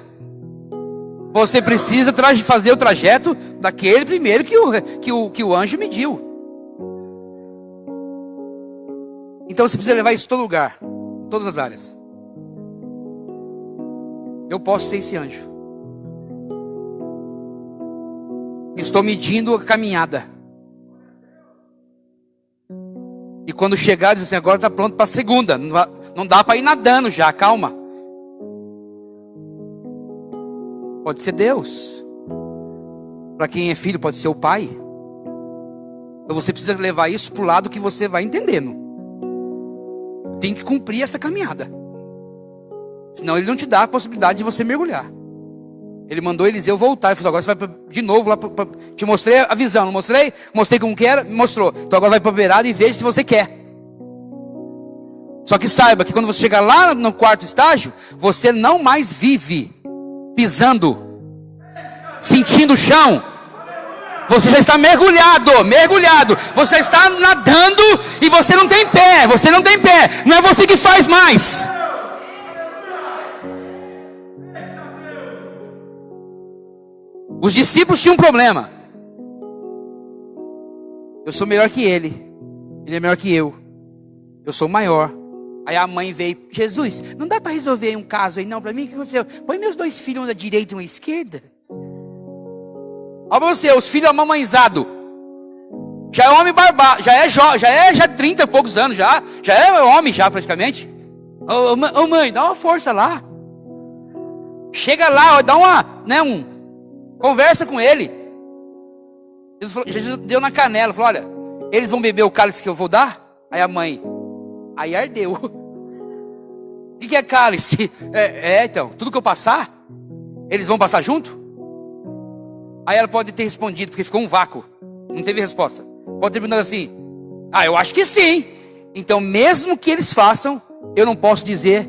você precisa fazer o trajeto daquele primeiro que o anjo mediu. Então você precisa levar isso em todo lugar, em todas as áreas. Eu posso ser esse anjo. Estou medindo a caminhada. E quando chegar, diz assim, agora está pronto para a segunda. Não dá para ir nadando já, calma. Pode ser Deus. Para quem é filho, pode ser o pai. Então você precisa levar isso para o lado que você vai entendendo. Tem que cumprir essa caminhada. Senão ele não te dá a possibilidade de você mergulhar. Ele mandou Eliseu voltar. Ele falou, agora você vai de novo lá. Te mostrei a visão, não mostrei? Mostrei como que era? Me mostrou. Então agora vai para a beirada e veja se você quer. Só que saiba que quando você chegar lá no quarto estágio, você não mais vive pisando, sentindo o chão. Você já está mergulhado. Você está nadando e você não tem pé. Não é você que faz mais. Os discípulos tinham um problema. Eu sou melhor que ele. Ele é melhor que eu. Eu sou maior. Aí a mãe veio, Jesus, não dá para resolver um caso aí não para mim? O que aconteceu? Põe meus dois filhos, um da direita e um à esquerda. Olha pra você, os filhos amamãezados. Já é homem barbado, já 30 e poucos anos, já é homem já praticamente. Ô mãe, dá uma força lá. Chega lá, ó, dá conversa com ele. Jesus deu na canela, falou, olha, eles vão beber o cálice que eu vou dar? Aí a mãe, aí ardeu. O que é cálice? Então, tudo que eu passar, eles vão passar junto? Aí ela pode ter respondido, porque ficou um vácuo, não teve resposta. Pode ter perguntado assim, eu acho que sim. Então mesmo que eles façam, eu não posso dizer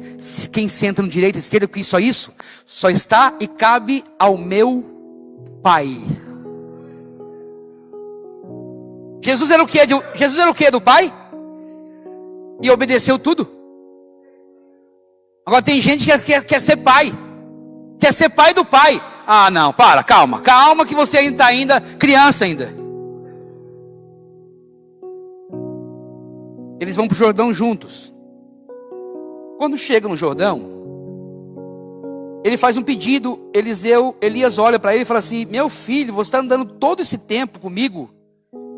quem senta no direito ou esquerda, porque isso só está e cabe ao meu Pai. Jesus era o que do Pai? E obedeceu tudo. Agora tem gente que quer ser pai. Quer ser pai do Pai. Ah não, calma que você ainda está criança ainda. Eles vão para o Jordão juntos. Quando chega no Jordão, ele faz um pedido. Elias olha para ele e fala assim, meu filho, você está andando todo esse tempo comigo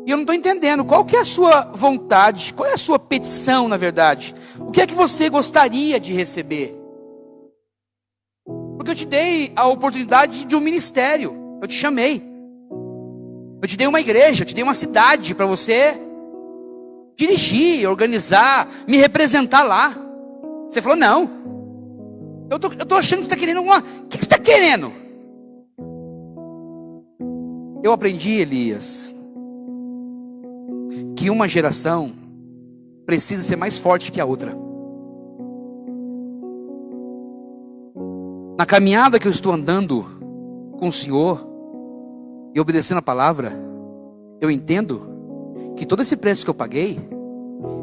e eu não estou entendendo, qual que é a sua vontade, qual é a sua petição na verdade? O que é que você gostaria de receber? Porque eu te dei a oportunidade de um ministério, eu te chamei, eu te dei uma igreja, eu te dei uma cidade para você dirigir, organizar, me representar lá. Você falou, não, eu tô achando que você está querendo alguma... O que você está querendo? Eu aprendi, Elias, que uma geração precisa ser mais forte que a outra. Na caminhada que eu estou andando com o Senhor e obedecendo a palavra, eu entendo que todo esse preço que eu paguei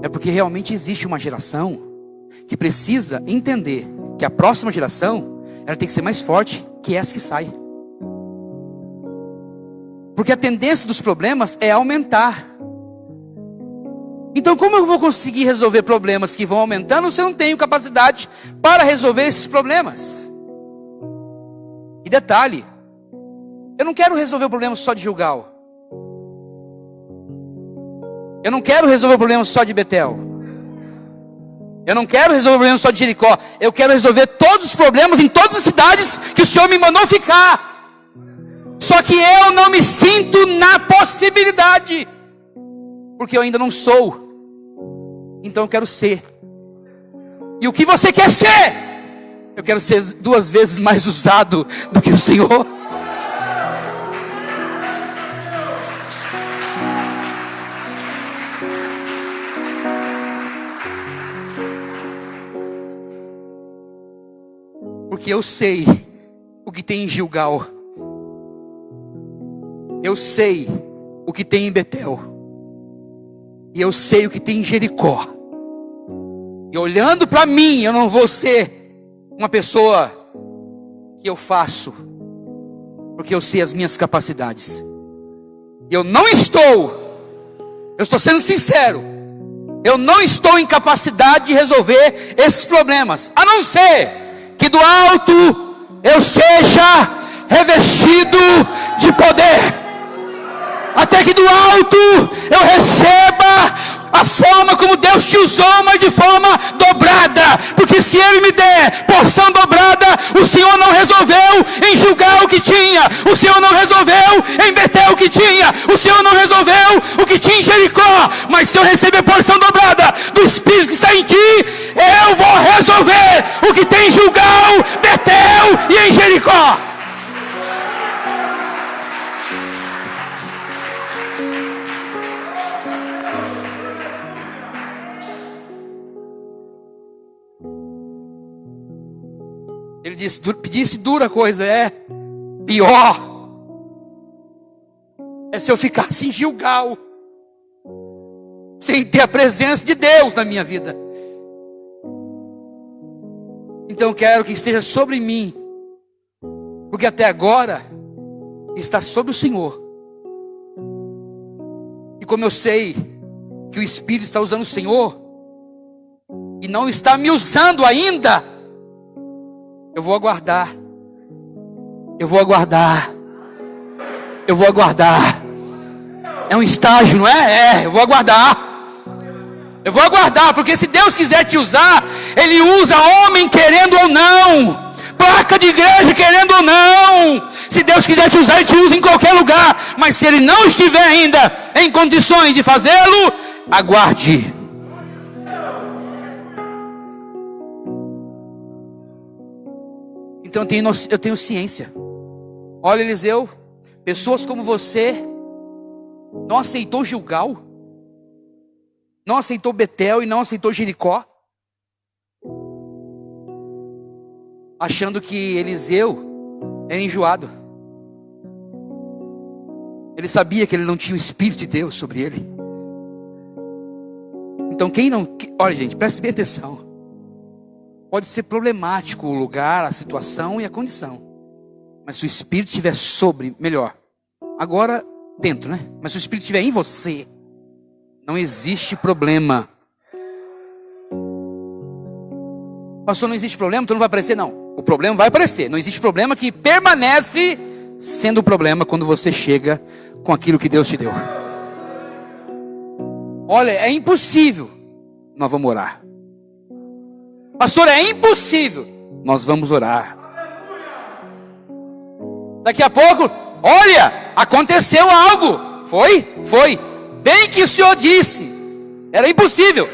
é porque realmente existe uma geração que precisa entender que a próxima geração ela tem que ser mais forte que essa que sai. Porque a tendência dos problemas é aumentar. Então como eu vou conseguir resolver problemas que vão aumentando se eu não tenho capacidade para resolver esses problemas? E detalhe, eu não quero resolver o problema só de Gilgal. Eu não quero resolver o problema só de Betel. Eu não quero resolver o problema só de Jericó. Eu quero resolver todos os problemas em todas as cidades que o Senhor me mandou ficar. Só que eu não me sinto na possibilidade, porque eu ainda não sou. Então eu quero ser. E o que você quer ser? Eu quero ser 2 vezes mais usado do que o Senhor. Porque eu sei o que tem em Gilgal. Eu sei o que tem em Betel. E eu sei o que tem em Jericó. E olhando para mim, eu não vou ser uma pessoa que eu faço, porque eu sei as minhas capacidades. E eu estou sendo sincero, eu não estou em capacidade de resolver esses problemas, a não ser que do alto eu seja revestido de poder. Até que do alto eu receba a forma como Deus te usou, mas de forma dobrada. Porque se Ele me der porção dobrada, o Senhor não resolveu em Gilgal o que tinha, o Senhor não resolveu em Betel o que tinha, o Senhor não resolveu o que tinha em Jericó. Mas se eu receber porção dobrada do Espírito que está em ti, eu vou resolver o que tem em Gilgal, Betel e em Jericó. Ele disse, pedisse dura coisa, pior é se eu ficasse em Gilgal, sem ter a presença de Deus na minha vida. Então eu quero que esteja sobre mim, porque até agora está sobre o Senhor. E como eu sei que o Espírito está usando o Senhor e não está me usando ainda, eu vou aguardar. Eu vou aguardar. Eu vou aguardar. É um estágio, não é? Eu vou aguardar. Eu vou aguardar, porque se Deus quiser te usar, Ele usa homem querendo ou não, placa de igreja querendo ou não. Se Deus quiser te usar, Ele te usa em qualquer lugar. Mas se Ele não estiver ainda em condições de fazê-lo, aguarde. Então eu tenho ciência. Olha, Eliseu, pessoas como você não aceitou Gilgal, não aceitou Betel e não aceitou Jericó, achando que Eliseu era enjoado. Ele sabia que ele não tinha o Espírito de Deus sobre ele. Então olha, gente, preste bem atenção. Pode ser problemático o lugar, a situação e a condição, mas se o Espírito estiver agora dentro, né? Mas se o Espírito estiver em você, não existe problema. Pastor, não existe problema, então não vai aparecer? Não, o problema vai aparecer. Não existe problema que permanece sendo o problema quando você chega com aquilo que Deus te deu. Olha, é impossível. Nós vamos orar. Pastor, é impossível. Nós vamos orar. Daqui a pouco, olha, aconteceu algo. Foi. Bem que o Senhor disse. Era impossível,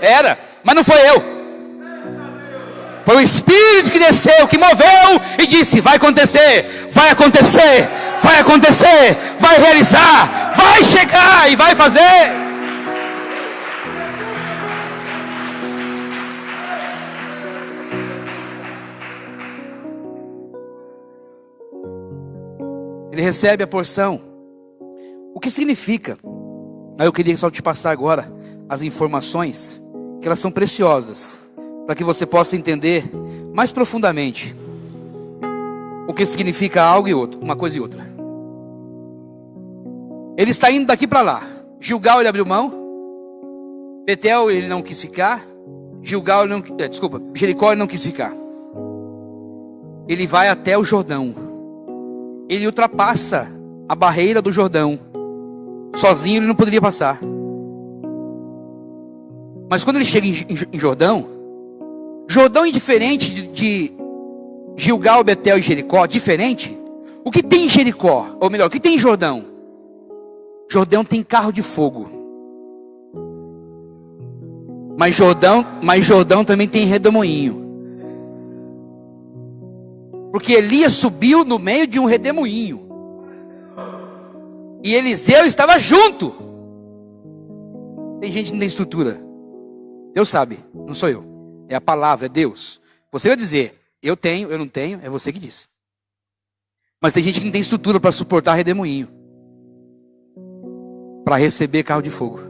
mas não foi eu. Foi o Espírito que desceu, que moveu e disse, vai acontecer, vai acontecer, vai acontecer, vai realizar, vai chegar e vai fazer. Ele recebe a porção. O que significa? Aí eu queria só te passar agora as informações, que elas são preciosas, para que você possa entender mais profundamente o que significa algo e outro, uma coisa e outra. Ele está indo daqui para lá. Gilgal ele abriu mão. Betel ele não quis ficar. Jericó ele não quis ficar. Ele vai até o Jordão. Ele ultrapassa a barreira do Jordão. Sozinho ele não poderia passar. Mas quando ele chega em Jordão, Jordão é diferente de Gilgal, Betel e Jericó, diferente. O que tem em Jericó, ou melhor, o que tem em Jordão? Jordão tem carro de fogo. Mas Jordão também tem redemoinho. Porque Elias subiu no meio de um redemoinho. E Eliseu estava junto. Tem gente que não tem estrutura. Deus sabe, não sou eu. É a palavra, é Deus. Você vai dizer, eu tenho, eu não tenho, é você que diz. Mas tem gente que não tem estrutura para suportar redemoinho. Para receber carro de fogo.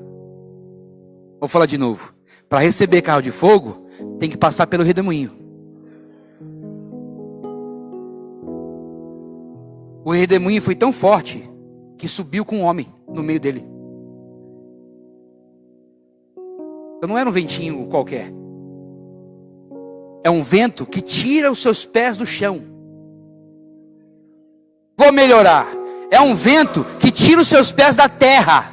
Vou falar de novo. Para receber carro de fogo, tem que passar pelo redemoinho. O redemoinho foi tão forte que subiu com um homem no meio dele. Então não era um ventinho qualquer. É um vento que tira os seus pés do chão. Vou melhorar. É um vento que tira os seus pés da terra.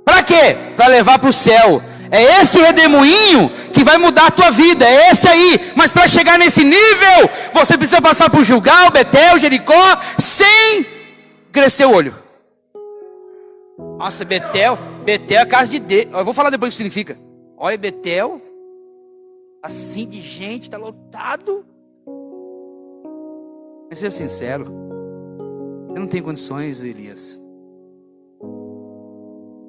Para quê? Para levar para o céu. É esse redemoinho que vai mudar a tua vida. É esse aí. Mas para chegar nesse nível, você precisa passar por Gilgal, Betel, Jericó, sem crescer o olho. Nossa, Betel é a casa de Deus. Eu vou falar depois o que significa. Olha, Betel, assim de gente, está lotado. Mas seja sincero, eu não tenho condições, Elias.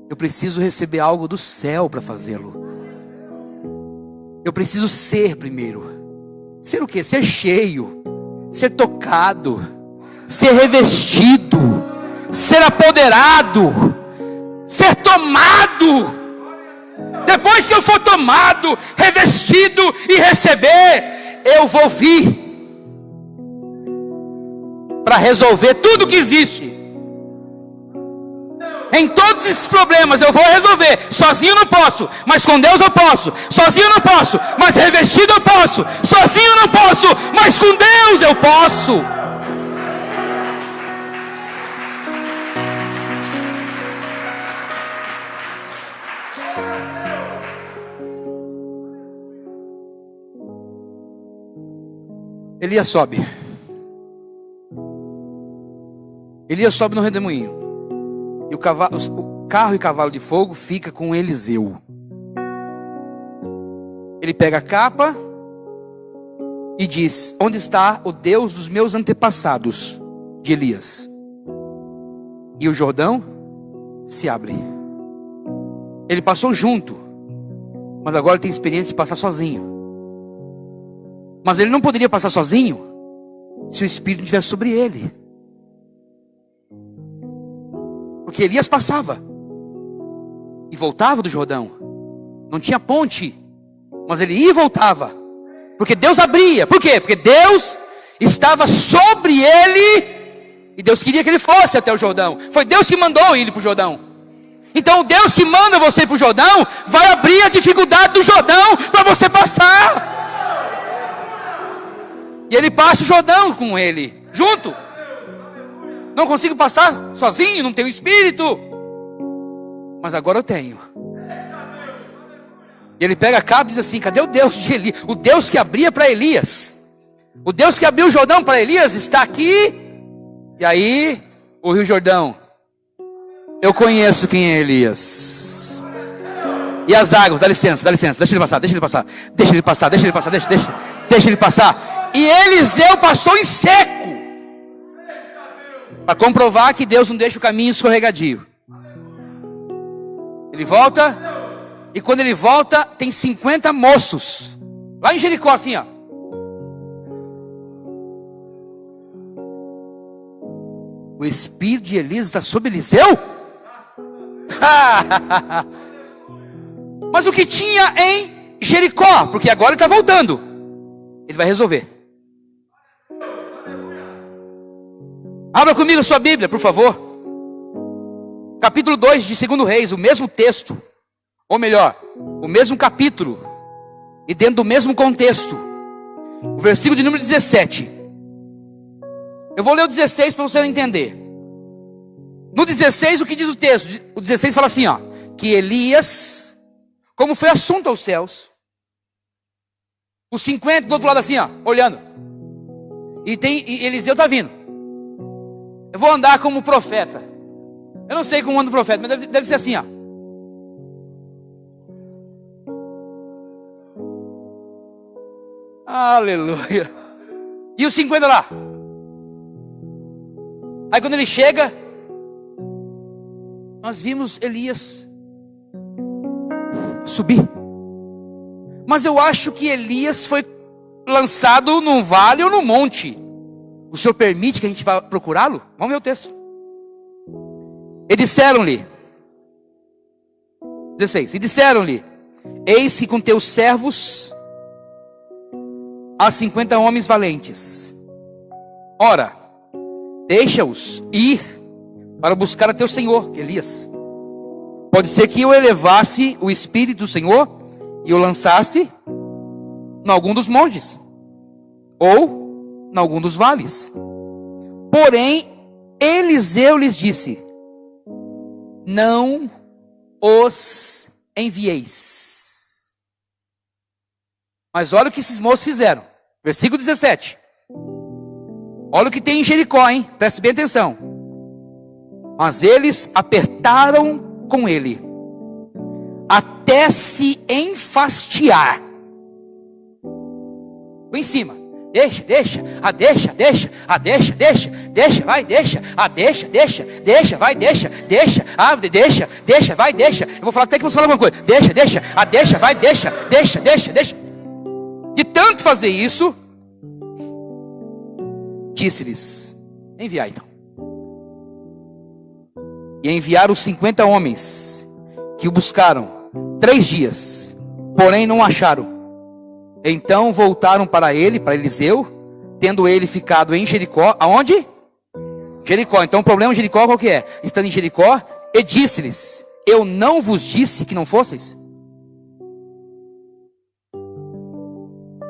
Eu preciso receber algo do céu para fazê-lo. Eu preciso ser primeiro. Ser o quê? Ser cheio, ser tocado, ser revestido, ser apoderado, ser tomado. Depois que eu for tomado, revestido e receber, eu vou vir para resolver tudo que existe. Em todos esses problemas eu vou resolver. Sozinho eu não posso, mas com Deus eu posso. Sozinho eu não posso, mas revestido eu posso. Sozinho eu não posso, mas com Deus eu posso. Elias sobe. Elias sobe no redemoinho. E o carro e cavalo de fogo fica com Eliseu. Ele pega a capa e diz: onde está o Deus dos meus antepassados? De Elias. E o Jordão se abre. Ele passou junto, mas agora tem experiência de passar sozinho. Mas ele não poderia passar sozinho se o Espírito estivesse sobre ele. Porque Elias passava e voltava do Jordão. Não tinha ponte, mas ele ia e voltava. Porque Deus abria. Por quê? Porque Deus estava sobre ele. E Deus queria que ele fosse até o Jordão. Foi Deus que mandou ele para o Jordão. Então o Deus que manda você para o Jordão vai abrir a dificuldade do Jordão para você passar. E ele passa o Jordão com ele, junto. Não consigo passar sozinho, não tenho espírito. Mas agora eu tenho. E ele pega a capa e diz assim: cadê o Deus de Elias? O Deus que abria para Elias. O Deus que abriu o Jordão para Elias está aqui. E aí, o Rio Jordão. Eu conheço quem é Elias. E as águas, dá licença, deixa ele passar. Deixa ele passar. E Eliseu passou em seco. Para comprovar que Deus não deixa o caminho escorregadio. Ele volta. E quando ele volta, tem 50 moços. Lá em Jericó, assim, ó. O espírito de Elias está sobre Eliseu? Mas o que tinha em Jericó? Porque agora ele está voltando. Ele vai resolver. Abra comigo a sua Bíblia, por favor. Capítulo 2 de 2 Reis, o mesmo texto. Ou melhor, o mesmo capítulo. E dentro do mesmo contexto. O versículo de número 17. Eu vou ler o 16 para você entender. No 16, o que diz o texto? O 16 fala assim, ó. Que Elias como foi assunto aos céus. Os 50 do outro lado assim, ó, olhando. E Eliseu está vindo. Eu vou andar como profeta. Eu não sei como anda o profeta, mas deve ser assim, ó. Aleluia. E os 50 lá. Aí quando ele chega, nós vimos Elias subir. Mas eu acho que Elias foi lançado num vale ou num monte. O Senhor permite que a gente vá procurá-lo? Vamos ver o texto. E disseram-lhe, 16, e disseram-lhe: eis que com teus servos há 50 homens valentes. Ora, deixa-os ir para buscar a teu Senhor, Elias. Pode ser que eu elevasse o Espírito do Senhor e o lançasse em algum dos montes, ou em algum dos vales. Porém, Eliseu lhes disse: não os envieis. Mas olha o que esses moços fizeram. Versículo 17. Olha o que tem em Jericó, hein? Preste bem atenção. Mas eles apertaram com ele, até se enfastiar. Por em cima. Deixa, vai, deixa. Eu vou falar até que você fala alguma coisa. Deixa, vai, deixa. De tanto fazer isso, disse-lhes: enviai então. E enviaram os 50 homens, que o buscaram 3 dias, porém não acharam. Então voltaram para Eliseu, tendo ele ficado em Jericó. Aonde? Jericó. Então o problema de Jericó qual que é? Estando em Jericó, e disse-lhes: eu não vos disse que não fosseis?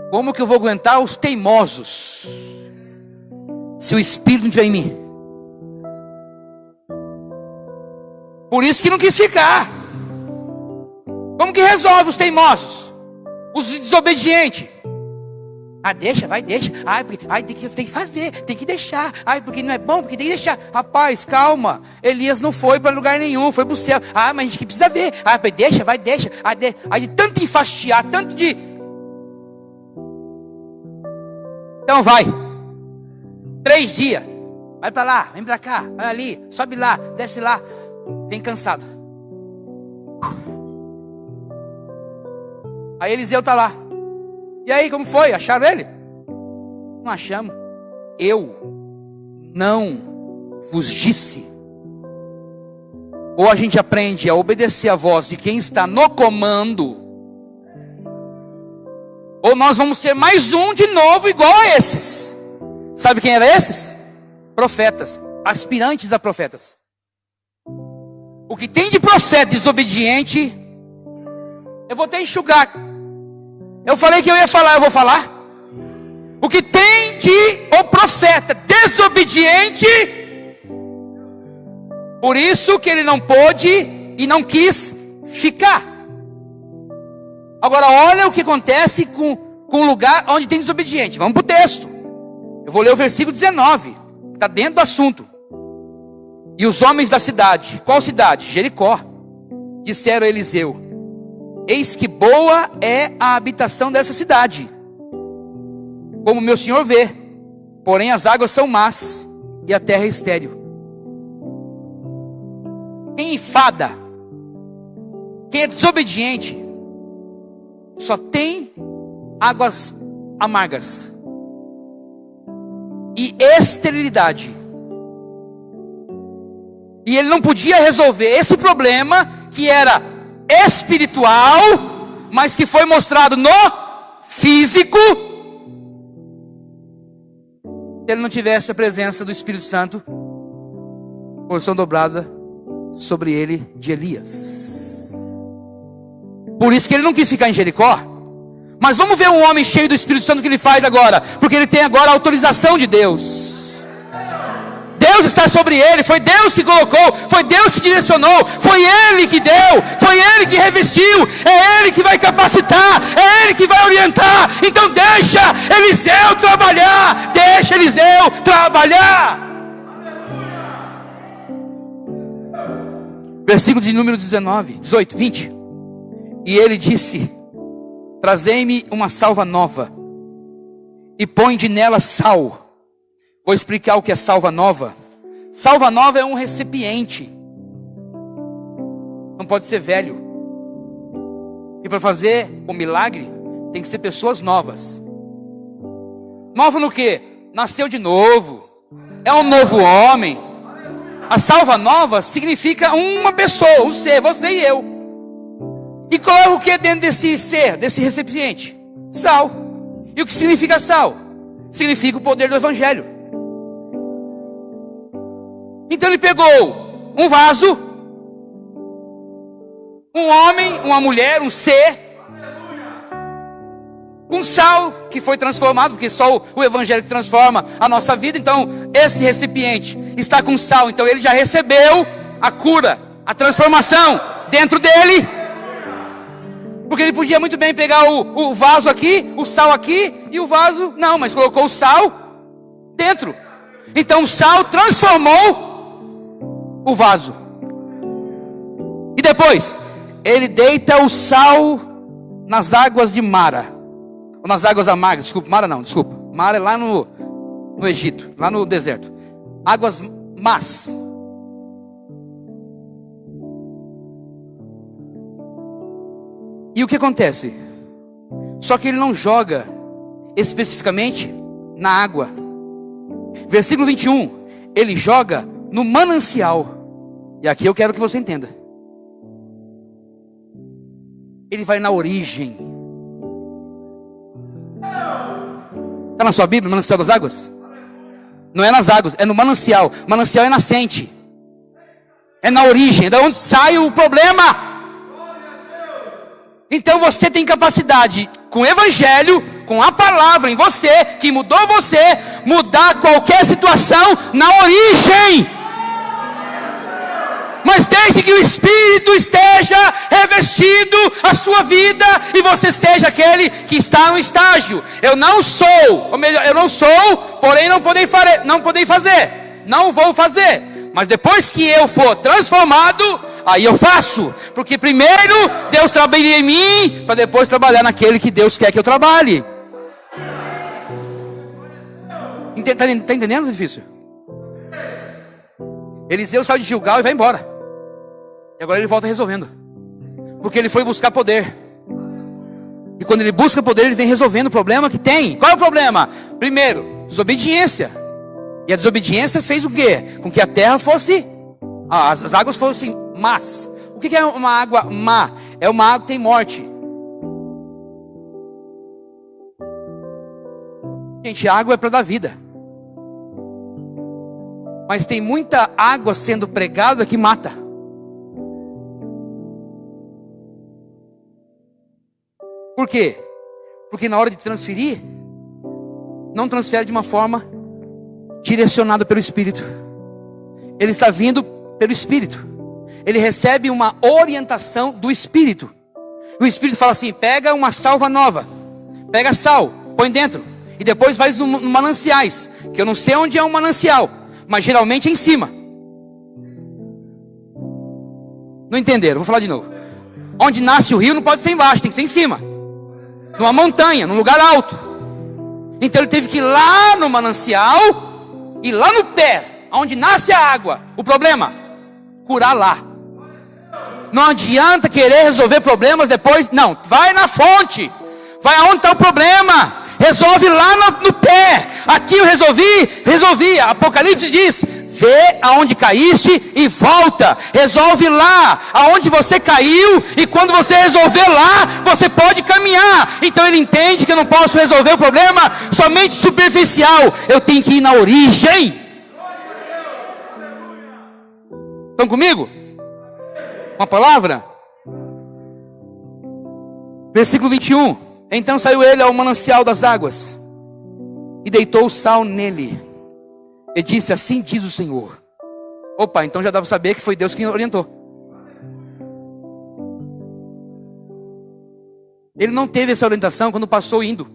Como que eu vou aguentar os teimosos, se o Espírito não estiver em mim? Por isso que não quis ficar. Como que resolve os teimosos? Os desobedientes? Deixa. Tem que fazer, tem que deixar. Porque não é bom, porque tem que deixar. Rapaz, calma. Elias não foi para lugar nenhum, foi para o céu. Mas a gente que precisa ver. Deixa. Aí de tanto enfastiar, tanto de... Então vai. 3 dias. Vai para lá, vem para cá, vai ali, sobe lá, desce lá. Vem cansado. Aí Eliseu está lá. E aí, como foi? Acharam ele? Não achamos. Eu não vos disse. Ou a gente aprende a obedecer a voz de quem está no comando, ou nós vamos ser mais um de novo igual a esses. Sabe quem eram esses? Profetas, aspirantes a profetas. O que tem de profeta desobediente, eu vou até enxugar. Eu falei que eu ia falar, eu vou falar. O que tem de profeta desobediente, por isso que ele não pôde e não quis ficar. Agora olha o que acontece com o lugar onde tem desobediente. Vamos para o texto. Eu vou ler o versículo 19, que está dentro do assunto. E os homens da cidade, qual cidade? Jericó, disseram a Eliseu: eis que boa é a habitação dessa cidade, como meu senhor vê, porém as águas são más e a terra é estéril. Quem enfada, quem é desobediente, só tem águas amargas e esterilidade. E ele não podia resolver esse problema, que era espiritual, mas que foi mostrado no físico, se ele não tivesse a presença do Espírito Santo, porção dobrada sobre ele de Elias. Por isso que ele não quis ficar em Jericó. Mas vamos ver um homem cheio do Espírito Santo, que ele faz agora, porque ele tem agora a autorização de Deus. Deus está sobre ele, foi Deus que colocou, foi Deus que direcionou, foi Ele que deu, foi Ele que revelou. revestiu, é Ele que vai capacitar, é Ele que vai orientar. Então deixa Eliseu trabalhar, deixa Eliseu trabalhar. Versículo de número 18, 20. E ele disse: trazei-me uma salva nova, e põe nela sal. Vou explicar o que é salva nova. Salva nova é um recipiente, não pode ser velho. E para fazer o milagre, tem que ser pessoas novas. Nova no quê? Nasceu de novo, é um novo homem. A salva nova significa uma pessoa, um ser, você e eu. E coloca o que dentro desse ser, desse recipiente? Sal. E o que significa sal? Significa o poder do evangelho. Então ele pegou um vaso, um homem, uma mulher, um ser, com sal que foi transformado, porque só o evangelho que transforma a nossa vida. Então esse recipiente está com sal, então ele já recebeu a cura, a transformação dentro dele. Porque ele podia muito bem pegar o vaso aqui, o sal aqui e o vaso, não, mas colocou o sal dentro. Então o sal transformou o vaso. E depois ele deita o sal nas águas de Mara, ou nas águas amargas, desculpa, Mara não, desculpa. Mara é lá no Egito, lá no deserto. Águas más. E o que acontece? Só que ele não joga especificamente na água. Versículo 21, ele joga no manancial. E aqui eu quero que você entenda. Ele vai na origem. Está na sua Bíblia, manancial das águas? Não é nas águas, é no manancial. Manancial é nascente. É na origem, é da onde sai o problema. Então você tem capacidade, com o evangelho, com a palavra em você, que mudou você, mudar qualquer situação na origem. Mas desde que o Espírito esteja revestido a sua vida, e você seja aquele que está no estágio. Eu não sou, ou melhor, eu não sou, porém não poderei fazer. Não vou fazer. Mas depois que eu for transformado, aí eu faço. Porque primeiro Deus trabalha em mim, para depois trabalhar naquele que Deus quer que eu trabalhe. Está entendendo, difícil? Eliseu sai de Gilgal e vai embora. E agora ele volta resolvendo. Porque ele foi buscar poder. E quando ele busca poder, ele vem resolvendo o problema que tem. Qual é o problema? Primeiro, desobediência. E a desobediência fez o quê? Com que a terra fosse, as águas fossem más. O que é uma água má? É uma água que tem morte. Gente, a água é para dar vida. Mas tem muita água sendo pregada que mata. Por quê? Porque na hora de transferir, não transfere de uma forma direcionada pelo Espírito. Ele está vindo pelo Espírito. Ele recebe uma orientação do Espírito. O Espírito fala assim: pega uma salva nova, pega sal, põe dentro, e depois vai no mananciais, que eu não sei onde é um manancial, mas geralmente é em cima. Não entenderam? Vou falar de novo. Onde nasce o rio não pode ser embaixo, tem que ser em cima, numa montanha, num lugar alto. Então ele teve que ir lá no manancial, e lá no pé, onde nasce a água. O problema? Curar lá. Não adianta querer resolver problemas depois. Não, vai na fonte. Vai aonde está o problema. Resolve lá no pé. Aqui eu resolvi. Apocalipse diz: vê aonde caíste e volta. Resolve lá aonde você caiu, e quando você resolver lá, você pode caminhar. Então ele entende que eu não posso resolver o problema somente superficial. Eu tenho que ir na origem. Estão comigo? Uma palavra? Versículo 21. Então saiu ele ao manancial das águas e deitou o sal nele. E disse: assim diz o Senhor. Opa, então já dá para saber que foi Deus quem orientou. Ele não teve essa orientação quando passou indo.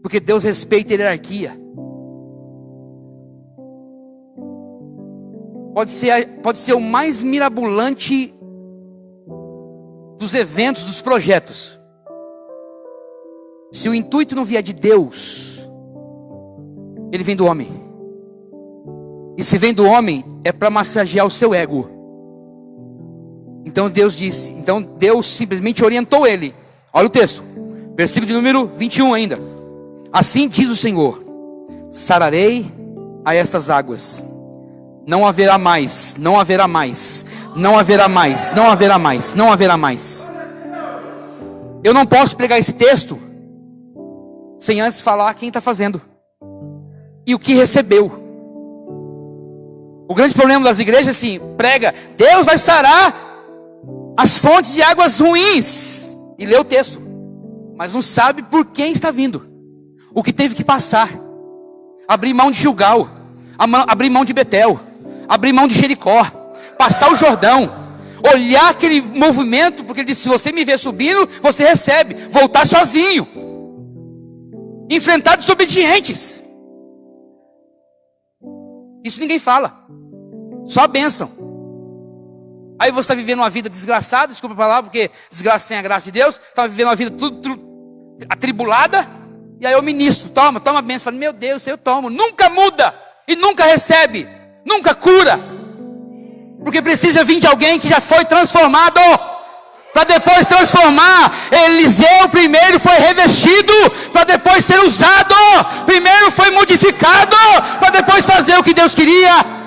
Porque Deus respeita a hierarquia. Pode ser o mais mirabolante dos eventos, dos projetos. Se o intuito não vier de Deus, ele vem do homem. E se vem do homem, é para massagear o seu ego. Então Deus simplesmente orientou ele. Olha o texto, versículo de número 21 ainda. Assim diz o Senhor: sararei a estas águas. Não haverá mais, não haverá mais, não haverá mais, não haverá mais, não haverá mais. Eu não posso pregar esse texto sem antes falar quem está fazendo e o que recebeu. O grande problema das igrejas é assim: prega, Deus vai sarar as fontes de águas ruins, e lê o texto, mas não sabe por quem está vindo, o que teve que passar, abrir mão de Gilgal, abrir mão de Betel, abrir mão de Jericó, passar o Jordão, olhar aquele movimento, porque ele disse: se você me ver subindo, você recebe. Voltar sozinho, enfrentar desobedientes. Isso ninguém fala, só a bênção. Aí você está vivendo uma vida desgraçada, desculpa a palavra, porque desgraça sem a graça de Deus. Está vivendo uma vida tudo atribulada, e aí eu ministro: toma a bênção. Falo: meu Deus, eu tomo. Nunca muda e nunca recebe, nunca cura, porque precisa vir de alguém que já foi transformado, para depois transformar. Eliseu primeiro foi revestido, para depois ser usado. Primeiro foi modificado, para depois fazer o que Deus queria.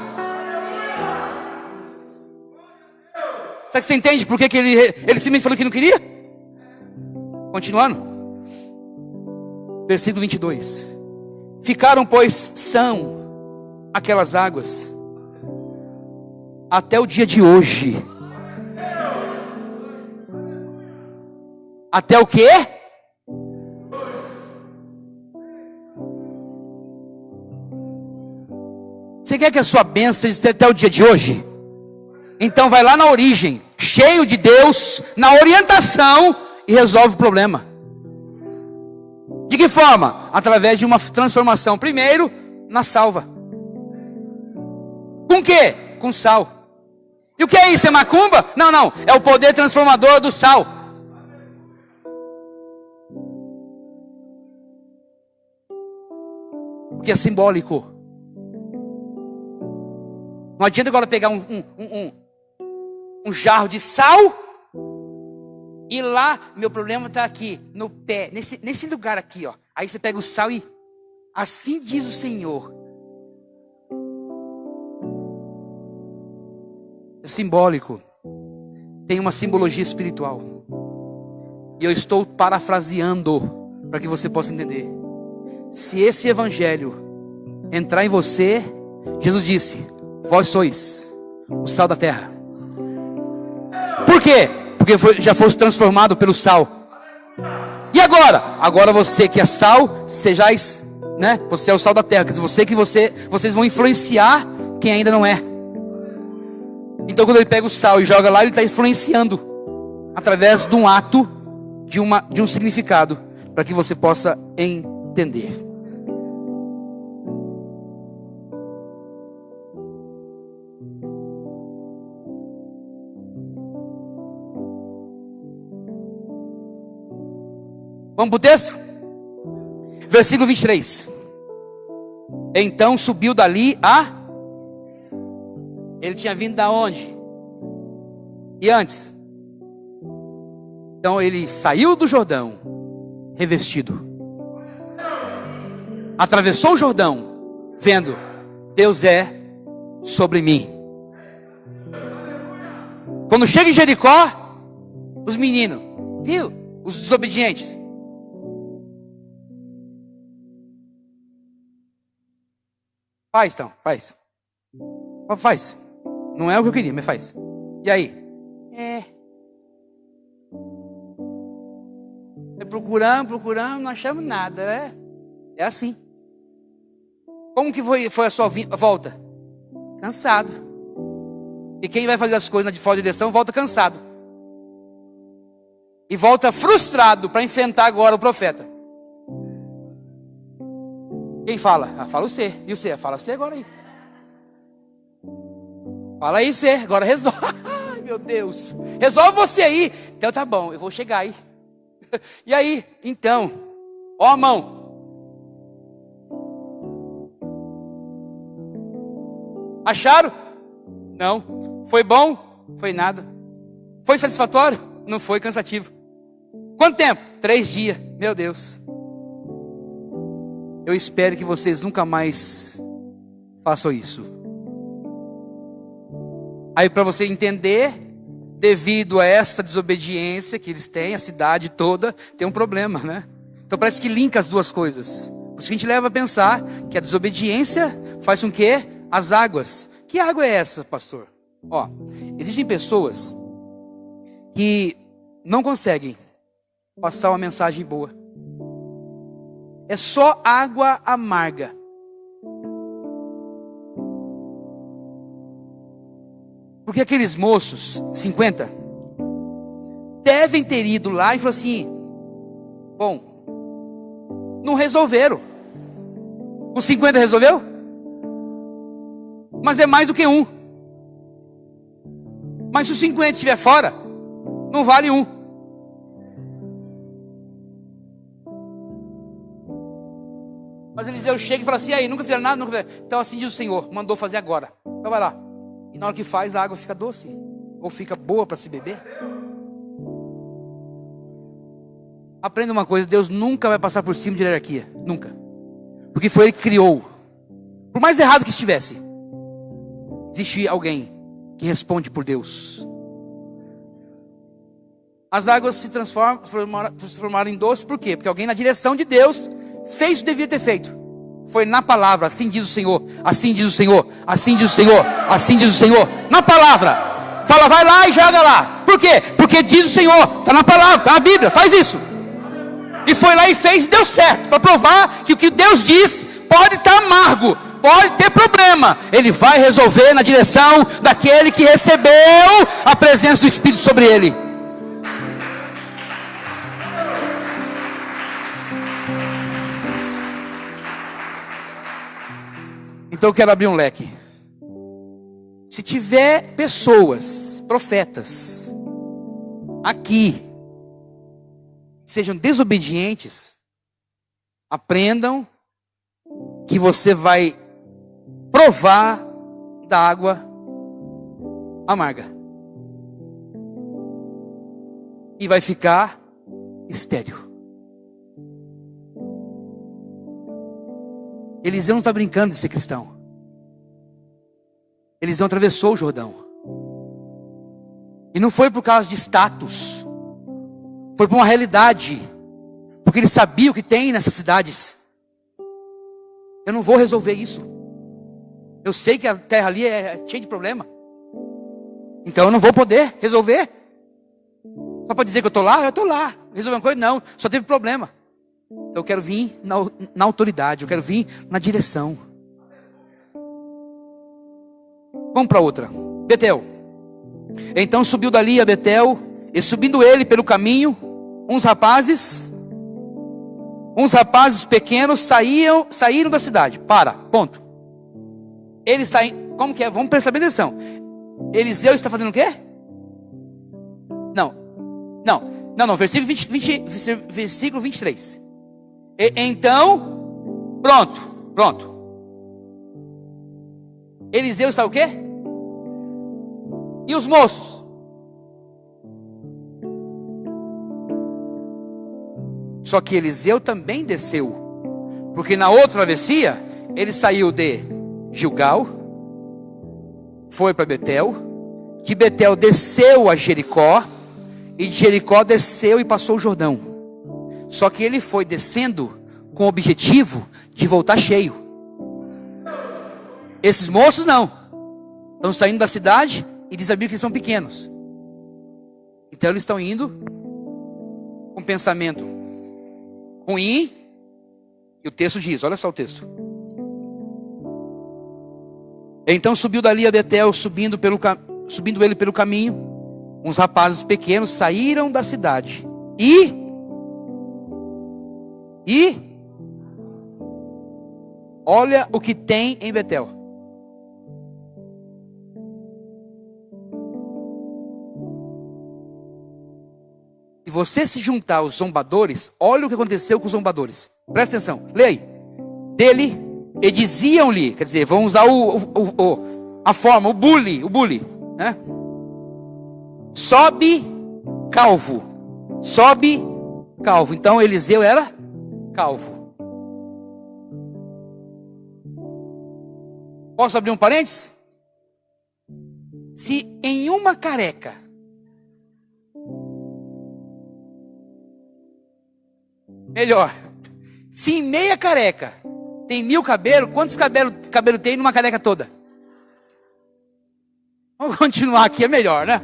Será que você entende por que ele simplesmente falou que não queria? Continuando, versículo 22. Ficaram, pois, são aquelas águas até o dia de hoje. Até o quê? Você quer que a sua bênção esteja até o dia de hoje? Então vai lá na origem, cheio de Deus, na orientação, e resolve o problema. De que forma? Através de uma transformação. Primeiro, na salva. Com quê? Com sal. E o que é isso? É macumba? Não, é o poder transformador do sal. Porque é simbólico. Não adianta agora pegar um jarro de sal e lá, meu problema está aqui, no pé, nesse lugar aqui, ó. Aí você pega o sal e assim diz o Senhor. É simbólico. Tem uma simbologia espiritual. E eu estou parafraseando para que você possa entender. Se esse evangelho entrar em você, Jesus disse: vós sois o sal da terra. Por quê? Porque já fosse transformado pelo sal. E agora? Agora você que é sal, sejais, né? Você é o sal da terra. Vocês vão influenciar quem ainda não é. Então quando ele pega o sal e joga lá, ele está influenciando através de um ato, de um significado, para que você possa entender. Vamos para o texto? Versículo 23. Então subiu dali Ele tinha vindo da onde? E antes? Então ele saiu do Jordão, revestido. Atravessou o Jordão, vendo: Deus é sobre mim. Quando chega em Jericó, os meninos, viu? Os desobedientes. Faz então, faz. Faz. Não é o que eu queria, mas faz. E aí? Procuramos, não achamos nada, né? É assim. Como que foi a sua volta? Cansado. E quem vai fazer as coisas de fora de direção volta cansado. e volta frustrado para enfrentar agora o profeta. Quem fala? Ah, fala você. E você? Fala você agora aí. Fala aí você, agora resolve. Ai, meu Deus. Resolve você aí. Então tá bom, eu vou chegar aí. E aí? Então, ó a mão. Acharam? Não. Foi bom? Foi nada. Foi satisfatório? Não foi, cansativo. Quanto tempo? 3 dias. Meu Deus. Eu espero que vocês nunca mais façam isso. Aí para você entender, devido a essa desobediência que eles têm, a cidade toda tem um problema, né? Então parece que linka as duas coisas. Por isso que a gente leva a pensar que a desobediência faz com que as águas. Que água é essa, pastor? Ó, existem pessoas que não conseguem passar uma mensagem boa. É só água amarga. Porque aqueles moços, 50, devem ter ido lá e falado assim: bom, não resolveram. Os 50 resolveu? Mas é mais do que um. Mas se os 50 estiver fora, não vale um. Mas Eliseu chega e fala assim: e aí, nunca fizeram nada? Nunca fizeram. Então assim diz o Senhor, mandou fazer agora. Então vai lá. E na hora que faz, a água fica doce. Ou fica boa para se beber. Aprenda uma coisa: Deus nunca vai passar por cima de hierarquia. Nunca. Porque foi Ele que criou. Por mais errado que estivesse, existe alguém que responde por Deus. As águas se transformaram em doce. Por quê? Porque alguém na direção de Deus fez o que devia ter feito. Foi na palavra. Assim diz o Senhor. Assim diz o Senhor. Assim diz o Senhor. Assim diz o Senhor. Na palavra. Fala, vai lá e joga lá. Por quê? Porque diz o Senhor. Está na palavra, está na Bíblia. Faz isso. E foi lá e fez e deu certo. Para provar que o que Deus diz pode estar amargo, pode ter problema. Ele vai resolver na direção daquele que recebeu a presença do Espírito sobre ele. Então eu quero abrir um leque. Se tiver pessoas, profetas, aqui, que sejam desobedientes, aprendam que você vai provar da água amarga. E vai ficar estéril. Eliseu não está brincando de ser cristão. Eliseu atravessou o Jordão. E não foi por causa de status. Foi por uma realidade. Porque ele sabia o que tem nessas cidades. Eu não vou resolver isso. Eu sei que a terra ali é cheia de problema. Então eu não vou poder resolver. Só para dizer que eu estou lá, eu estou lá. Resolver uma coisa? Não, só teve problema. Então eu quero vir na autoridade, eu quero vir na direção. Vamos para outra. Betel. Então subiu dali a Betel, e subindo ele pelo caminho, uns rapazes pequenos saíram da cidade. Ponto. Ele está como que é? Vamos prestar bem atenção. Eliseu está fazendo o quê? Não, versículo 23. Então, pronto. Eliseu está o quê? E os moços? Só que Eliseu também desceu. Porque na outra travessia, ele saiu de Gilgal, foi para Betel, de Betel desceu a Jericó, e de Jericó desceu e passou o Jordão. Só que ele foi descendo com o objetivo de voltar cheio. Esses moços não. Estão saindo da cidade e sabiam que eles são pequenos. Então eles estão indo com pensamento ruim. E o texto diz, olha só o texto. Então subiu dali a Betel, subindo ele pelo caminho. Uns rapazes pequenos saíram da cidade E olha o que tem em Betel. Se você se juntar aos zombadores, olha o que aconteceu com os zombadores. Presta atenção, leia aí. Dele, e diziam-lhe, quer dizer, vamos usar a forma, o bully, né? Sobe calvo. Então Eliseu era calvo. Posso abrir um parênteses? Se em uma careca melhor, se em meia careca tem 1000 cabelos, quantos cabelo tem numa careca toda? Vamos continuar aqui, é melhor, né?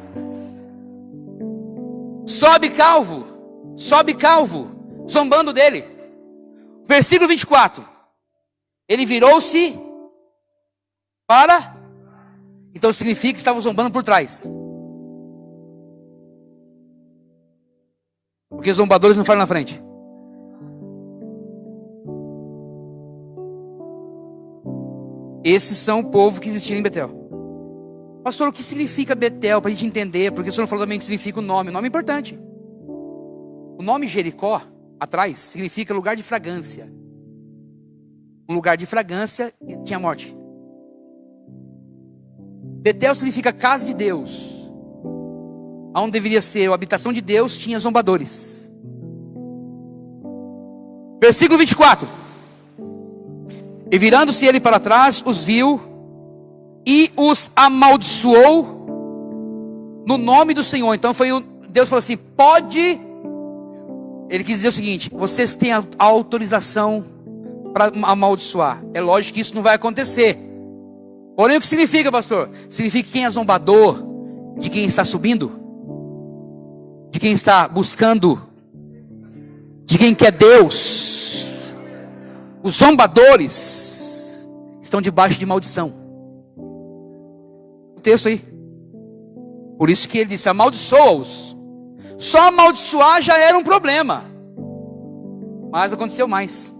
Sobe calvo, zombando dele. Versículo 24. Ele virou-se para... Então significa que estavam zombando por trás. Porque os zombadores não falam na frente. Esses são o povo que existia em Betel. Pastor, o que significa Betel? Para a gente entender, porque o senhor falou também que significa o nome. O nome é importante. O nome Jericó, atrás, significa lugar de fragrância. Um lugar de fragrância e tinha morte. Betel significa casa de Deus. Onde deveria ser a habitação de Deus, tinha zombadores. Versículo 24. E virando-se ele para trás, os viu e os amaldiçoou no nome do Senhor. Então Deus falou assim, pode... Ele quis dizer o seguinte, vocês têm a autorização para amaldiçoar. É lógico que isso não vai acontecer. Porém, o que significa, pastor? Significa que quem é zombador de quem está subindo, de quem está buscando, de quem quer Deus, os zombadores estão debaixo de maldição. O texto aí. Por isso que ele disse, amaldiçoa-os. Só amaldiçoar já era um problema. Mas aconteceu mais.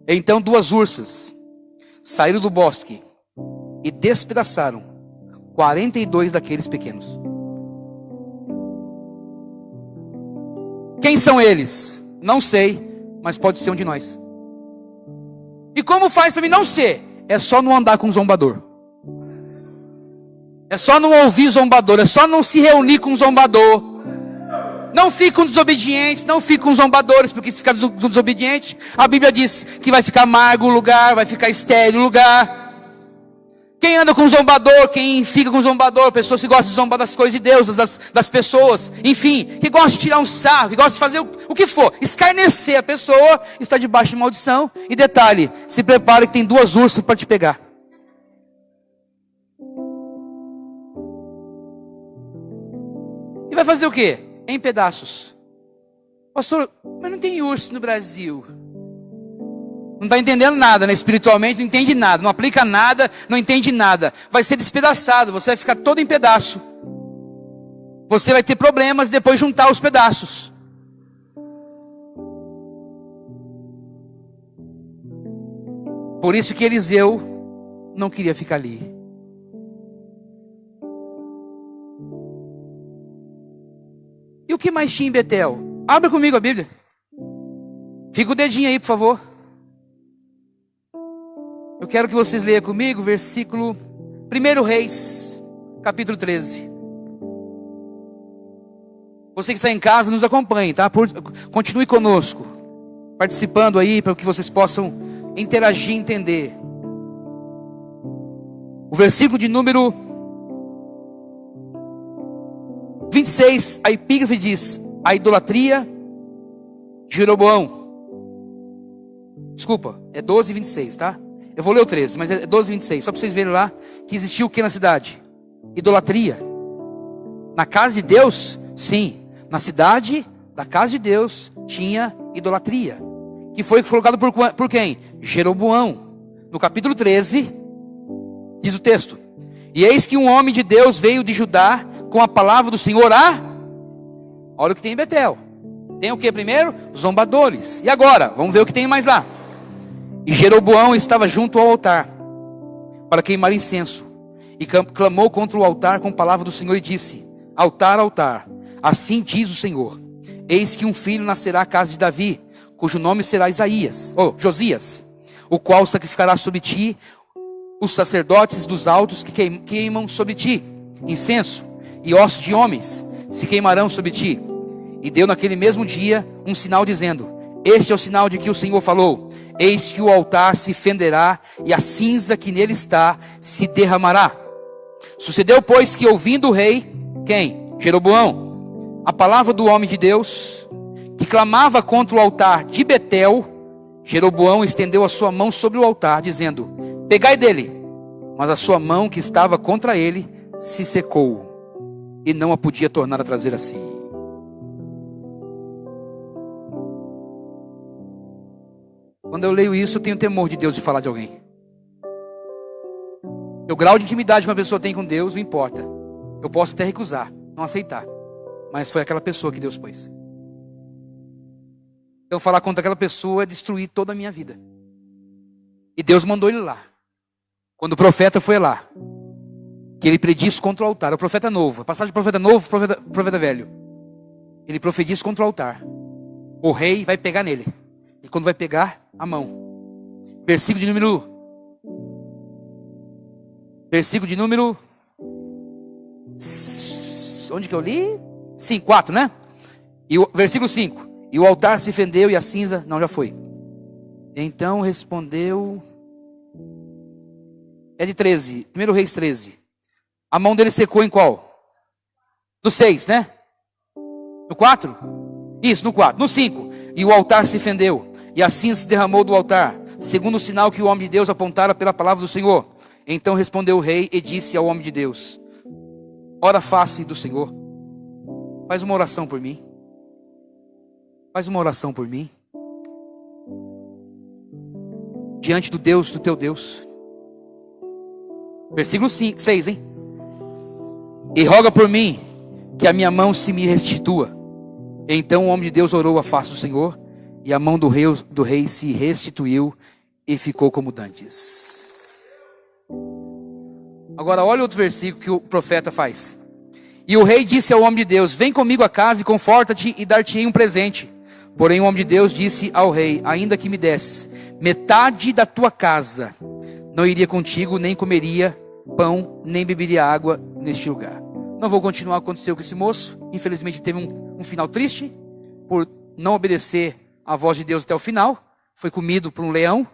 Então 2 ursas saíram do bosque e despedaçaram 42 daqueles pequenos. Quem são eles? Não sei, mas pode ser um de nós. E como faz para mim não ser? É só não andar com zombador. É só não ouvir zombador. É só não se reunir com zombador. Não fique com desobedientes. Não fique com zombadores. Porque se ficar com desobediente, a Bíblia diz que vai ficar amargo o lugar. Vai ficar estéril o lugar. Quem anda com zombador, quem fica com zombador, pessoas que gostam de zombar das coisas de Deus, das pessoas, enfim, que gosta de tirar um sarro, que gosta de fazer o que for, escarnecer a pessoa, está debaixo de maldição. E detalhe, se prepare que tem 2 ursas para te pegar. E vai fazer o quê? Em pedaços. Pastor, mas não tem urso no Brasil. Não está entendendo nada, né? Espiritualmente não entende nada, não aplica nada, não entende nada. Vai ser despedaçado, você vai ficar todo em pedaço. Você vai ter problemas depois de juntar os pedaços. Por isso que Eliseu não queria ficar ali. E o que mais tinha em Betel? Abra comigo a Bíblia. Fica o dedinho aí, por favor. Eu quero que vocês leiam comigo versículo 1 Reis, capítulo 13. Você que está em casa, nos acompanhe, tá? Continue conosco, participando aí, para que vocês possam interagir e entender. O versículo de número 26, a epígrafe diz, a idolatria de Jeroboão. Desculpa, é 12 e 26, tá? Eu vou ler o 13, mas é 12 e 26. Só para vocês verem lá que existiu o que na cidade? Idolatria. Na casa de Deus, sim. Na cidade da casa de Deus tinha idolatria. Que foi colocado por quem? Jeroboão. No capítulo 13, diz o texto. E eis que um homem de Deus veio de Judá com a palavra do Senhor Olha o que tem em Betel. Tem o que primeiro? Zombadores. E agora? Vamos ver o que tem mais lá. E Jeroboão estava junto ao altar para queimar incenso. E clamou contra o altar com a palavra do Senhor e disse: altar, altar, assim diz o Senhor: eis que um filho nascerá à casa de Davi, cujo nome será Josias, o qual sacrificará sobre ti os sacerdotes dos altos que queimam sobre ti incenso, e ossos de homens se queimarão sobre ti. E deu naquele mesmo dia um sinal dizendo: este é o sinal de que o Senhor falou: eis que o altar se fenderá e a cinza que nele está se derramará. Sucedeu, pois, que ouvindo o rei, quem? Jeroboão, a palavra do homem de Deus, que clamava contra o altar de Betel, Jeroboão estendeu a sua mão sobre o altar, dizendo: pegai dele. Mas a sua mão que estava contra ele se secou, e não a podia tornar a trazer a si. Quando eu leio isso, eu tenho temor de Deus de falar de alguém. O grau de intimidade que uma pessoa tem com Deus não importa. Eu posso até recusar, não aceitar, mas foi aquela pessoa que Deus pôs. Então falar contra aquela pessoa é destruir toda a minha vida. E Deus mandou ele lá. Quando o profeta foi lá, que ele predisse contra o altar. O profeta novo, a passagem do profeta novo, profeta velho. Ele profetiz contra o altar. O rei vai pegar nele. E quando vai pegar, a mão. Versículo de número. Onde que eu li? 5, 4, né? E o versículo 5. E o altar se fendeu e a cinza. Não, já foi. Então respondeu. É de 13. 1 Reis 13. A mão dele secou em qual? No 6, né? No 4? Isso, no 4. No 5. E o altar se fendeu e a cinza se derramou do altar, segundo o sinal que o homem de Deus apontara pela palavra do Senhor. Então respondeu o rei e disse ao homem de Deus: ora face do Senhor, faz uma oração por mim. Faz uma oração por mim. Diante do Deus, do teu Deus. Versículo 6, hein? E roga por mim, que a minha mão se me restitua. Então o homem de Deus orou a face do Senhor, e a mão do rei se restituiu e ficou como dantes. Agora olha outro versículo que o profeta faz. E o rei disse ao homem de Deus: vem comigo a casa e conforta-te e dar-te-ei um presente. Porém o homem de Deus disse ao rei: ainda que me desses metade da tua casa, não iria contigo, nem comeria pão, nem beberia água neste lugar. Não vou continuar o que aconteceu com esse moço. Infelizmente teve um final triste, por não obedecer a voz de Deus até o final. Foi comido por um leão,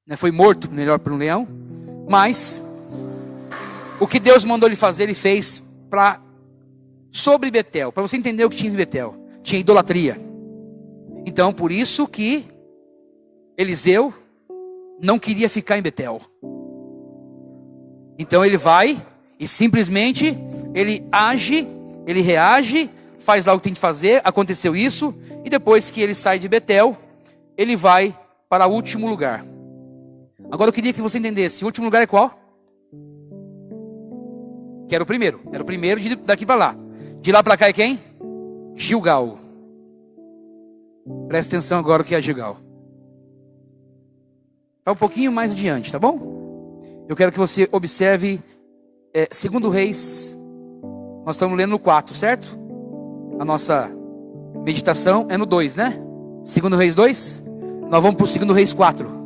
né? Foi morto, melhor, por um leão. Mas o que Deus mandou ele fazer, ele fez sobre Betel. Para você entender o que tinha em Betel: tinha idolatria. Então por isso que Eliseu não queria ficar em Betel. Então ele vai e simplesmente ele age, ele reage, faz lá o que tem que fazer. Aconteceu isso, e depois que ele sai de Betel, ele vai para o último lugar. Agora eu queria que você entendesse: o último lugar é qual? Que era o primeiro. Era o primeiro daqui para lá. De lá para cá é quem? Gilgal. Presta atenção agora o que é Gilgal. Está um pouquinho mais adiante, tá bom? Eu quero que você observe 2 Reis. Nós estamos lendo no 4, certo? A nossa meditação é no 2, né? 2 Reis 2. Nós vamos para o 2 Reis 4.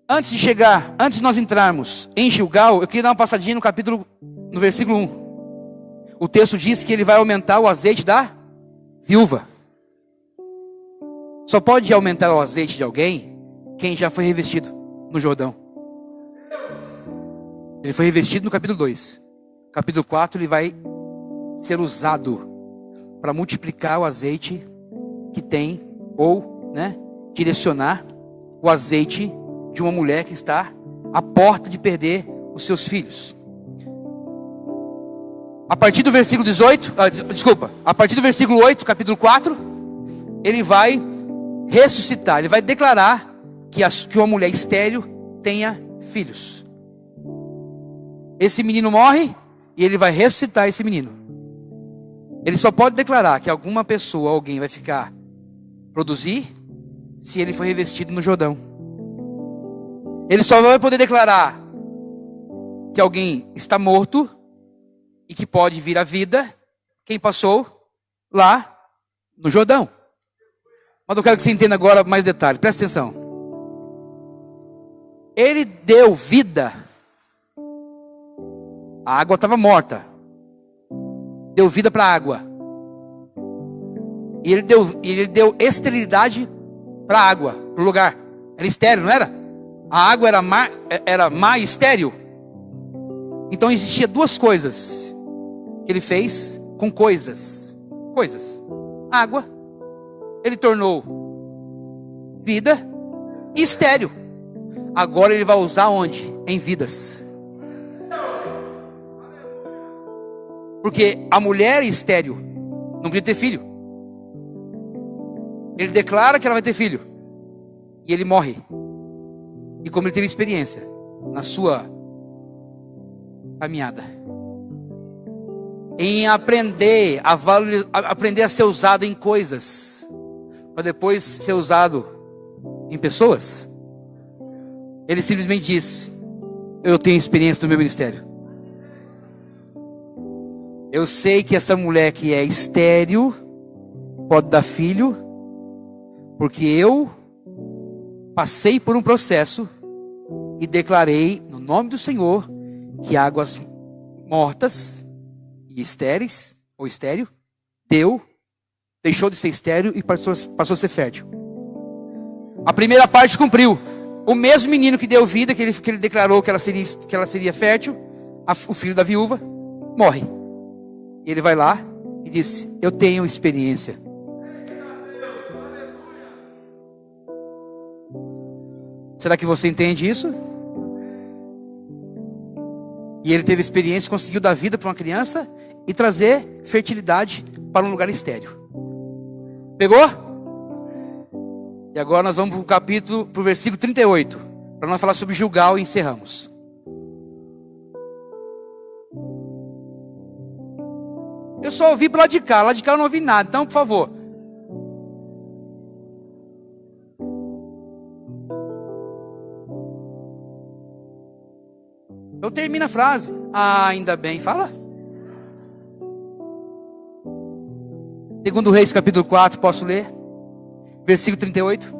Antes de nós entrarmos em Gilgal, eu queria dar uma passadinha no versículo 1. O texto diz que ele vai aumentar o azeite da viúva. Só pode aumentar o azeite de alguém quem já foi revestido no Jordão. Ele foi revestido no capítulo 2. Capítulo 4 ele vai ser usado para multiplicar o azeite que tem, ou, né, direcionar o azeite de uma mulher que está à porta de perder os seus filhos. A partir do versículo 18, a partir do versículo 8, capítulo 4, ele vai ressuscitar, ele vai declarar que uma mulher estéril tenha filhos. Esse menino morre e ele vai ressuscitar esse menino. Ele só pode declarar que alguma pessoa, alguém vai produzir, se ele for revestido no Jordão. Ele só vai poder declarar que alguém está morto e que pode vir à vida quem passou lá no Jordão. Mas eu quero que você entenda agora mais detalhes. Presta atenção. Ele deu vida. A água estava morta. Deu vida para a água. E ele deu esterilidade para a água, para o lugar. Era estéril, não era? A água era má e estéril. Então existia duas coisas que ele fez com coisas. Água, ele tornou vida e estéril. Agora ele vai usar onde? Em vidas. Porque a mulher é estéril, não podia ter filho. Ele declara que ela vai ter filho. E ele morre. E como ele teve experiência na sua caminhada, em aprender a ser usado em coisas, para depois ser usado em pessoas, ele simplesmente diz: eu tenho experiência no meu ministério. Eu sei que essa mulher que é estéril pode dar filho, porque eu passei por um processo e declarei no nome do Senhor que águas mortas e estéreis, ou estéril, deixou de ser estéril e passou a ser fértil. A primeira parte cumpriu. O mesmo menino que deu vida, que ele declarou que ela seria fértil, o filho da viúva, morre. E ele vai lá e diz: eu tenho experiência. Será que você entende isso? E ele teve experiência, conseguiu dar vida para uma criança e trazer fertilidade para um lugar estéril. Pegou? E agora nós vamos para o versículo 38, para nós falar sobre Gilgal e encerramos. Eu só ouvi para lá de cá eu não ouvi nada, então por favor. Eu termino a frase. Ainda bem, fala. Segundo Reis capítulo 4, posso ler? Versículo 38.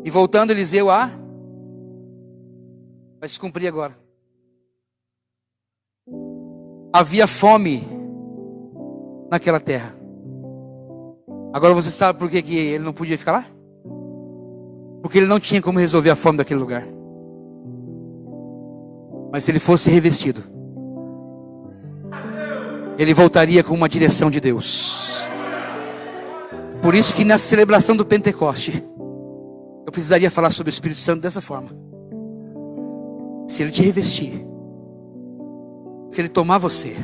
E voltando Eliseu vai se cumprir agora. Havia fome naquela terra. Agora você sabe por que ele não podia ficar lá? Porque ele não tinha como resolver a fome daquele lugar. Mas se ele fosse revestido, ele voltaria com uma direção de Deus. Por isso que na celebração do Pentecoste, eu precisaria falar sobre o Espírito Santo dessa forma. Se ele te revestir, se ele tomar você,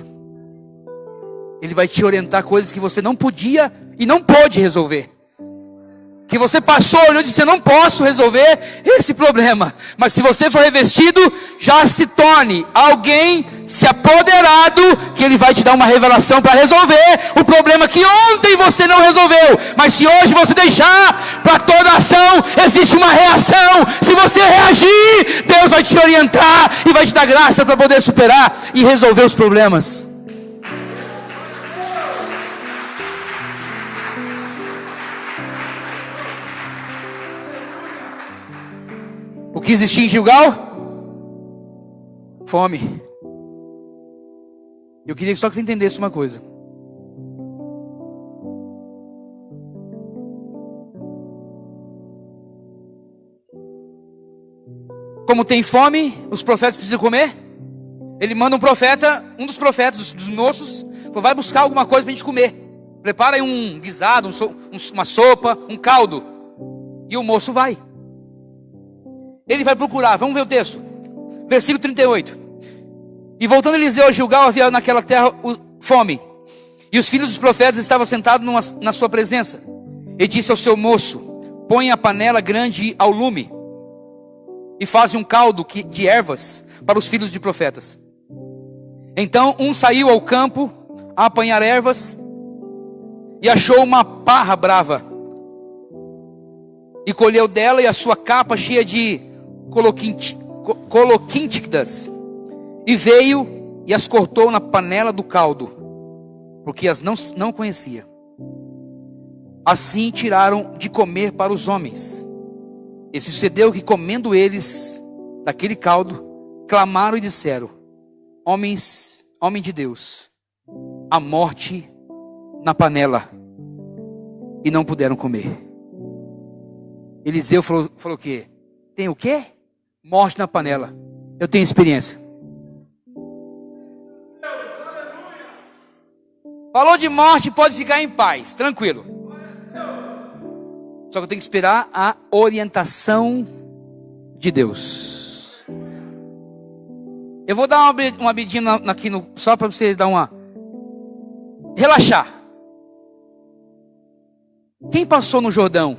ele vai te orientar coisas que você não podia e não pôde resolver. Que você passou, olhou e disse: eu não posso resolver esse problema. Mas se você for revestido, já se torne alguém se apoderado, que ele vai te dar uma revelação para resolver o problema que ontem você não resolveu. Mas se hoje você deixar, para toda ação existe uma reação. Se você reagir, Deus vai te orientar e vai te dar graça para poder superar e resolver os problemas. O que existia em Gilgal? Fome. Eu queria só que você entendesse uma coisa. Como tem fome, os profetas precisam comer. Ele manda um dos profetas, dos moços, vai buscar alguma coisa para a gente comer. Prepara aí um guisado, uma sopa, um caldo. E o moço vai. Ele vai procurar, vamos ver o texto. Versículo 38. E voltando Eliseu a Gilgal, havia naquela terra fome. E os filhos dos profetas estavam sentados na sua presença. E disse ao seu moço: põe a panela grande ao lume. e fazem um caldo de ervas para os filhos de profetas. Então um saiu ao campo a apanhar ervas e achou uma parra brava, e colheu dela e a sua capa cheia de coloquíntidas, e veio e as cortou na panela do caldo, porque as não conhecia. Assim tiraram de comer para os homens. E sucedeu que, comendo eles daquele caldo, clamaram e disseram: homem de Deus, a morte na panela. E não puderam comer. Eliseu falou o quê? Tem o quê? Morte na panela. Eu tenho experiência. Falou de morte, pode ficar em paz, tranquilo. Só que eu tenho que esperar a orientação de Deus. Eu vou dar uma abidinha aqui só para vocês dar uma... relaxar. Quem passou no Jordão?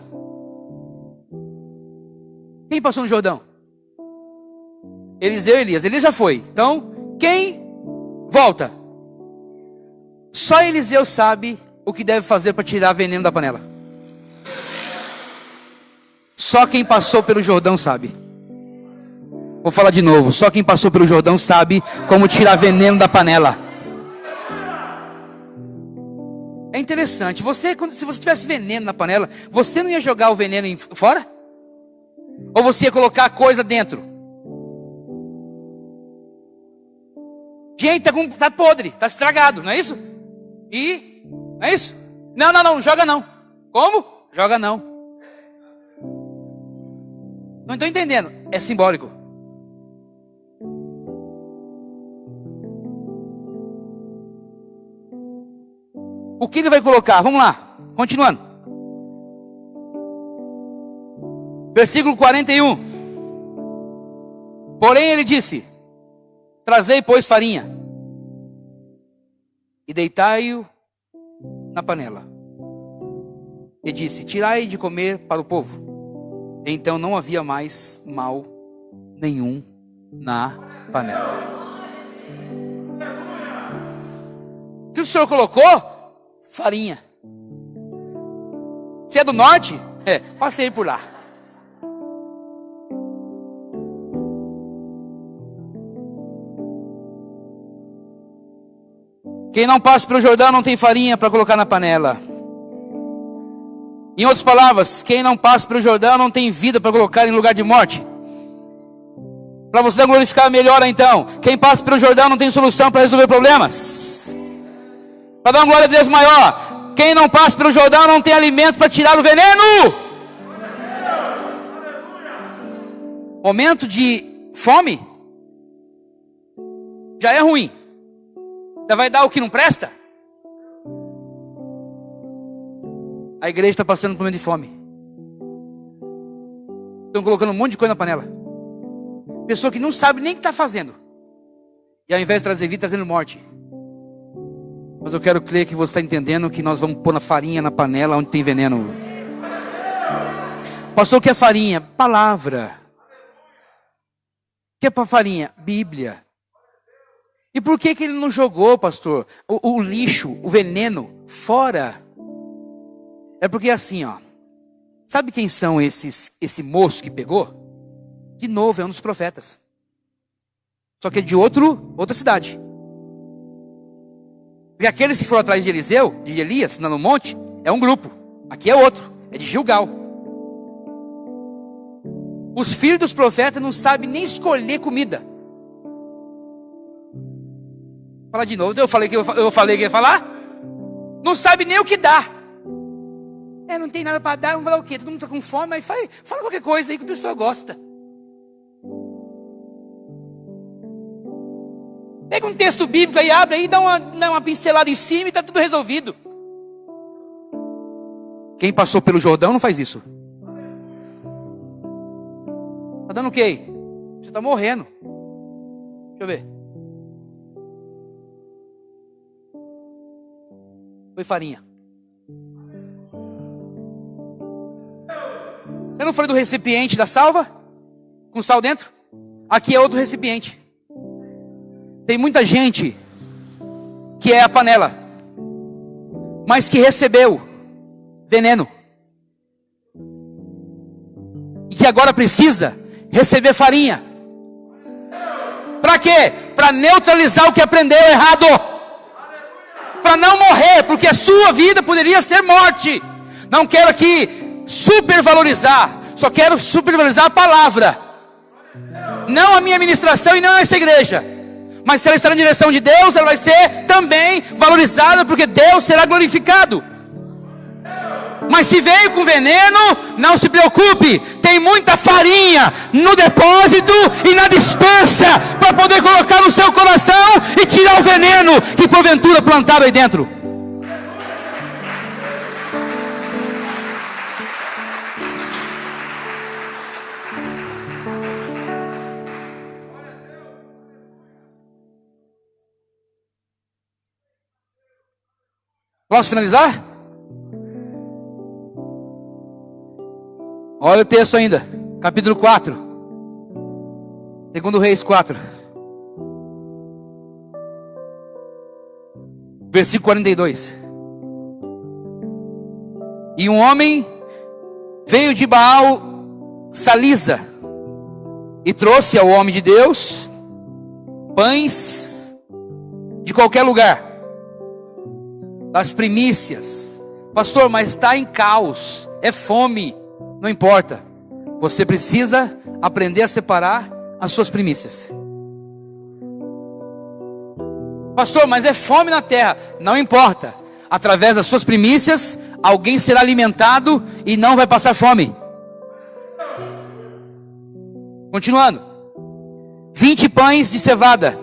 Quem passou no Jordão? Eliseu e Elias. Elias já foi. Então, quem volta? Só Eliseu sabe o que deve fazer para tirar veneno da panela. Só quem passou pelo Jordão sabe. Vou falar de novo. Só quem passou pelo Jordão sabe como tirar veneno da panela. É interessante. Se você tivesse veneno na panela, você não ia jogar o veneno fora? Ou você ia colocar a coisa dentro? Gente, tá podre, tá estragado, não é isso? Não é isso? Não, joga não. Como? Joga não. Não estou entendendo. É simbólico. O que ele vai colocar? Vamos lá, continuando. Versículo 41. Porém ele disse: trazei, pois, farinha, e deitai-o na panela. E disse: tirai de comer para o povo. Então não havia mais mal nenhum na panela. O que o Senhor colocou? Farinha. Você é do norte? Passei por lá. Quem não passa pelo Jordão não tem farinha para colocar na panela. Em outras palavras, quem não passa pelo Jordão não tem vida para colocar em lugar de morte. Para você glorificar, melhora então. Quem passa pelo Jordão não tem solução para resolver problemas. Para dar uma glória a Deus maior. Quem não passa pelo Jordão não tem alimento para tirar o veneno. Momento de fome já é ruim. Já vai dar o que não presta? A igreja está passando por um momento de fome. Estão colocando um monte de coisa na panela. Pessoa que não sabe nem o que está fazendo. E ao invés de trazer vida, trazendo morte. Mas eu quero crer que você está entendendo que nós vamos pôr na farinha na panela onde tem veneno. Pastor, o que é farinha? Palavra. O que é para farinha? Bíblia. E por que ele não jogou, pastor, o lixo, o veneno fora? É porque assim, ó. Sabe quem são esse moço que pegou? De novo, é um dos profetas. Só que é de outra cidade. Porque aqueles que foram atrás de Eliseu, de Elias, lá no monte, é um grupo. Aqui é outro, é de Gilgal. Os filhos dos profetas não sabem nem escolher comida. Fala de novo, eu falei que ia falar. Não sabe nem o que dá. Não tem nada para dar, vamos falar o quê? Todo mundo está com fome, mas fala qualquer coisa aí que o pessoal gosta. Pega um texto bíblico aí, abre aí, dá uma pincelada em cima e está tudo resolvido. Quem passou pelo Jordão não faz isso. Está dando o quê? Você está morrendo. Deixa eu ver. Foi farinha. Eu não falei do recipiente da salva? com sal dentro. Aqui é outro recipiente. Tem muita gente que é a panela, mas que recebeu veneno. E que agora precisa receber farinha. Para quê? Para neutralizar o que aprendeu errado. Para não morrer, porque a sua vida poderia ser morte. Não quero aqui supervalorizar, só quero supervalorizar a palavra. Não a minha ministração e não essa igreja. Mas se ela está na direção de Deus, ela vai ser também valorizada, porque Deus será glorificado. Mas se veio com veneno, não se preocupe, tem muita farinha no depósito e na despensa, para poder colocar no seu coração e tirar o veneno que porventura plantaram aí dentro. Posso finalizar? Olha o texto ainda, capítulo 4, 2 Reis 4, versículo 42. E um homem veio de Baal Salisa e trouxe ao homem de Deus pães de qualquer lugar, das primícias. Pastor, mas está em caos, é fome. Não importa, você precisa aprender a separar as suas primícias. Pastor, mas é fome na terra. Não importa, através das suas primícias, alguém será alimentado e não vai passar fome. Continuando, 20 pães de cevada.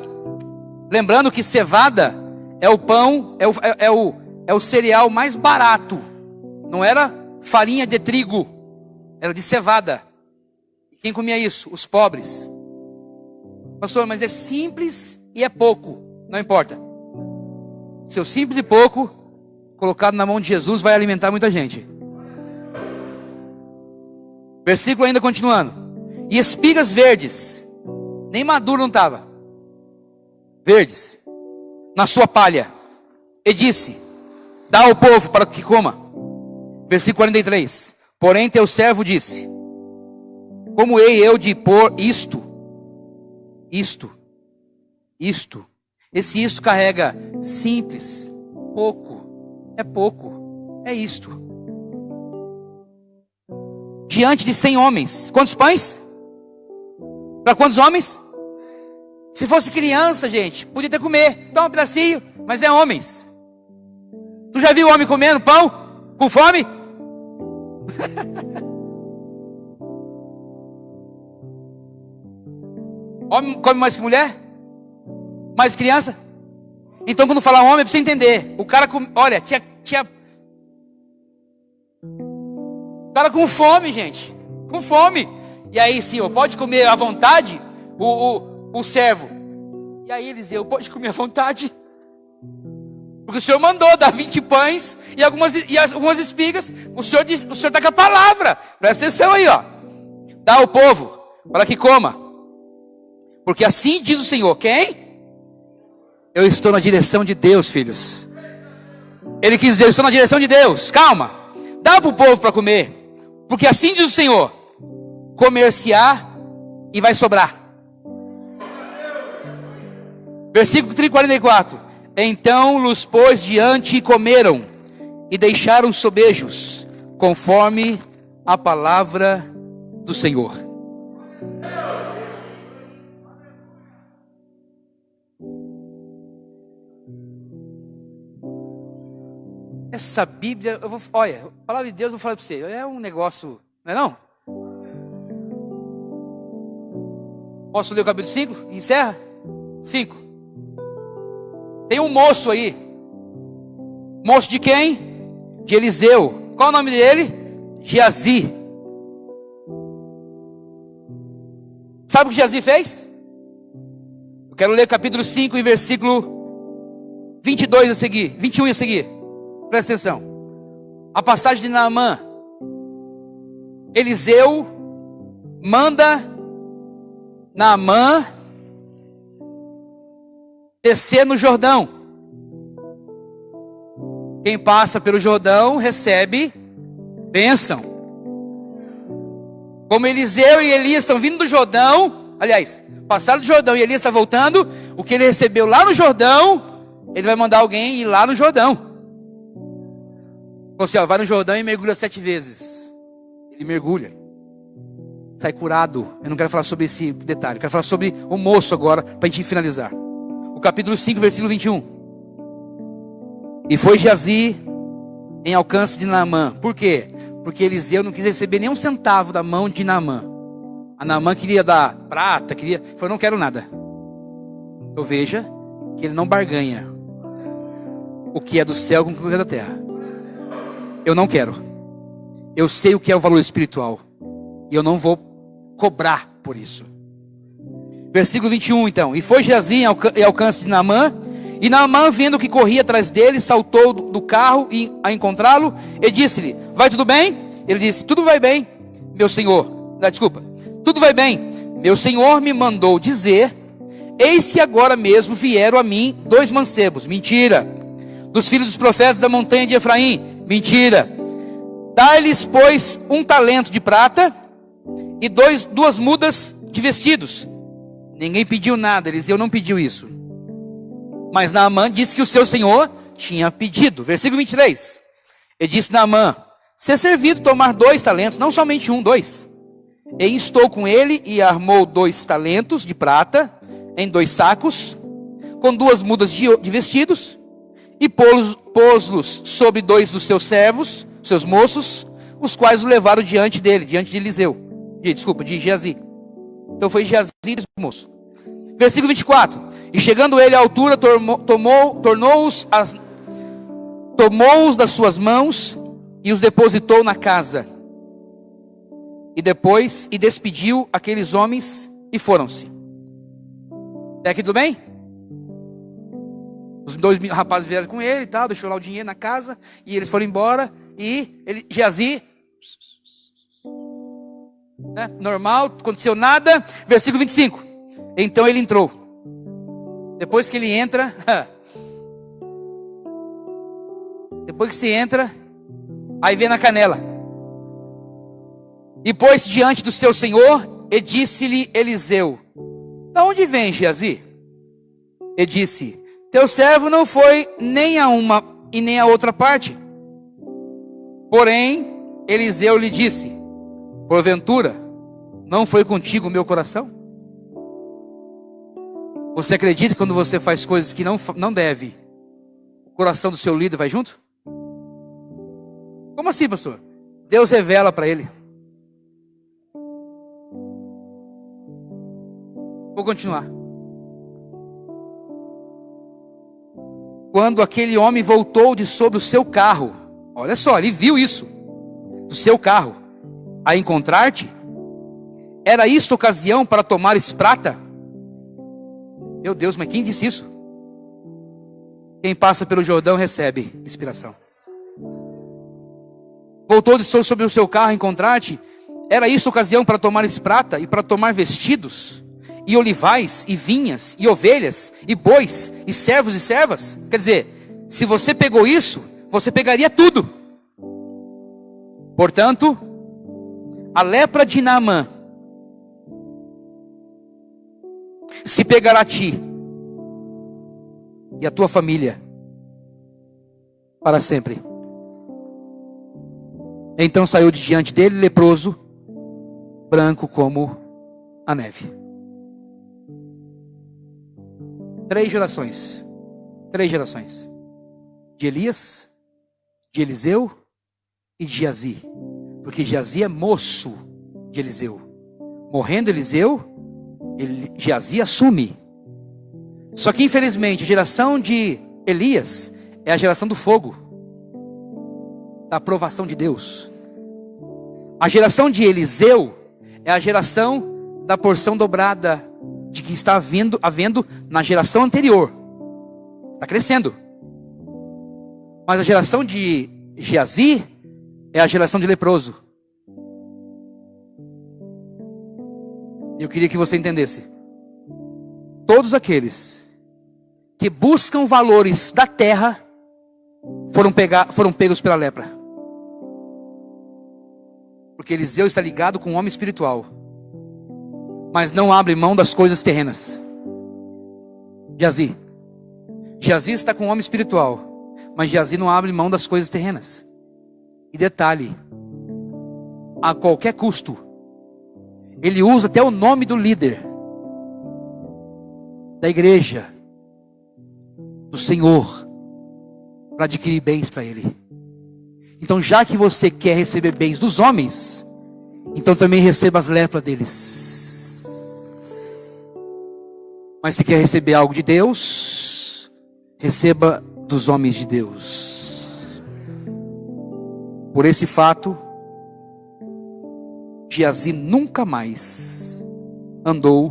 Lembrando que cevada é o pão, é o cereal mais barato. Não era farinha de trigo, era de cevada. E quem comia isso? Os pobres. Pastor, mas é simples e é pouco. Não importa. Seu simples e pouco, colocado na mão de Jesus, vai alimentar muita gente. Versículo ainda continuando. E espigas verdes, nem maduro não estava, verdes, na sua palha. E disse: dá ao povo para que coma. Versículo 43. Porém teu servo disse: como hei eu de pôr isto? Esse isto carrega simples, pouco, é isto. Diante de 100 homens. Quantos pães? Para quantos homens? Se fosse criança, gente, podia até comer, dá um pedacinho, mas é homens. Tu já viu homem comendo pão? Com fome? Homem come mais que mulher? Mais criança? Então quando falar homem, é para você entender. O cara com, olha, tinha o cara com fome, gente. Com fome. E aí, senhor, pode comer à vontade? O servo. E aí Eliseu, pode comer à vontade? Porque o senhor mandou dar 20 pães e algumas espigas. O senhor está com a palavra. Presta atenção aí, ó. Dá ao povo para que coma. Porque assim diz o Senhor. Quem? Eu estou na direção de Deus, filhos. Ele quis dizer, eu estou na direção de Deus. Calma. Dá para o povo para comer. Porque assim diz o Senhor. Comer-se-á e vai sobrar. Versículo 44. Então los pôs diante e comeram, e deixaram sobejos, conforme a palavra do Senhor. Essa Bíblia, olha, a palavra de Deus, eu vou falar para você, é um negócio, não é não? Posso ler o capítulo 5? Encerra? 5. Tem um moço aí. Moço de quem? De Eliseu. Qual o nome dele? Geazi. Sabe o que Geazi fez? Eu quero ler capítulo 5 e versículo 22 a seguir, 21 a seguir. Presta atenção. A passagem de Naamã. Eliseu manda Naamã descer no Jordão. Quem passa pelo Jordão recebe bênção. Como Eliseu e Elias estão vindo do Jordão, aliás, passaram do Jordão e Elias está voltando, o que ele recebeu lá no Jordão, ele vai mandar alguém ir lá no Jordão. Você, vai no Jordão e mergulha 7 vezes. Ele mergulha, sai curado. Eu não quero falar sobre esse detalhe, eu quero falar sobre o moço agora, para a gente finalizar. O capítulo 5, versículo 21. E foi Geazi em alcance de Naamã. Por quê? Porque Eliseu não quis receber nem um centavo da mão de Naamã. A Naamã queria dar prata, falou, não quero nada. Então veja que ele não barganha o que é do céu com o que é da terra. Eu não quero. Eu sei o que é o valor espiritual. E eu não vou cobrar por isso. Versículo 21 então. E foi Geazi em alcance de Naamã. E Naamã, vendo que corria atrás dele, saltou do carro a encontrá-lo e disse-lhe, vai tudo bem? Ele disse, tudo vai bem, meu senhor. Tudo vai bem. Meu senhor me mandou dizer, eis que agora mesmo vieram a mim 2 mancebos. Mentira. Dos filhos dos profetas da montanha de Efraim. Mentira. Dá-lhes, pois, 1 talento de prata e 2 mudas de vestidos. Ninguém pediu nada, Eliseu não pediu isso. Mas Naamã disse que o seu senhor tinha pedido. Versículo 23. E disse Naamã, se é servido tomar 2 talentos, não somente 1, 2. E instou com ele e armou 2 talentos de prata em 2 sacos, com 2 mudas de vestidos, e pôs-los sobre 2 dos seus servos, seus moços, os quais o levaram diante dele, diante de Eliseu. De Geazi. Então foi Geazi e os moços. Versículo 24. E chegando ele à altura, tomou-os das suas mãos e os depositou na casa. E depois, despediu aqueles homens e foram-se. Até aqui tudo bem? Os 2 rapazes vieram com ele e tal, deixou lá o dinheiro na casa, e eles foram embora, e Geazi, né, normal, não aconteceu nada. Versículo 25. Então ele entrou. Depois que ele entra, aí vem na canela. E pôs diante do seu senhor, e disse-lhe Eliseu, da onde vem Geazi? E disse, teu servo não foi nem a uma e nem a outra parte. Porém, Eliseu lhe disse, porventura, não foi contigo o meu coração? Você acredita que quando você faz coisas que não deve, o coração do seu líder vai junto? Como assim, pastor? Deus revela para ele. Vou continuar. Quando aquele homem voltou de sobre o seu carro, olha só, ele viu isso, do seu carro, a encontrar-te, era isto ocasião para tomares prata? Meu Deus, mas quem disse isso? Quem passa pelo Jordão recebe inspiração. Voltou de sobre o seu carro a encontrar-te, era isso ocasião para tomares prata e para tomar vestidos, e olivais, e vinhas, e ovelhas, e bois, e servos e servas? Quer dizer, se você pegou isso, você pegaria tudo. Portanto, a lepra de Naamã se pegará a ti e a tua família para sempre. Então saiu de diante dele leproso, branco como a neve. 3 gerações. 3 gerações. De Elias, de Eliseu e de Geazi. Porque Geazi é moço de Eliseu. Morrendo Eliseu, Geazi assume. Só que infelizmente a geração de Elias é a geração do fogo, da aprovação de Deus. A geração de Eliseu é a geração da porção dobrada de que está havendo na geração anterior. Está crescendo. Mas a geração de Geazi é a geração de leproso. Eu queria que você entendesse. Todos aqueles que buscam valores da terra foram pegos pela lepra. Porque Eliseu está ligado com um homem espiritual, mas não abre mão das coisas terrenas. Geazi está com um homem espiritual, mas Geazi não abre mão das coisas terrenas. E detalhe, a qualquer custo, ele usa até o nome do líder da igreja, do Senhor, para adquirir bens para ele. Então, já que você quer receber bens dos homens, então também receba as lepras deles. Mas se quer receber algo de Deus, receba dos homens de Deus. Por esse fato, Geazi nunca mais andou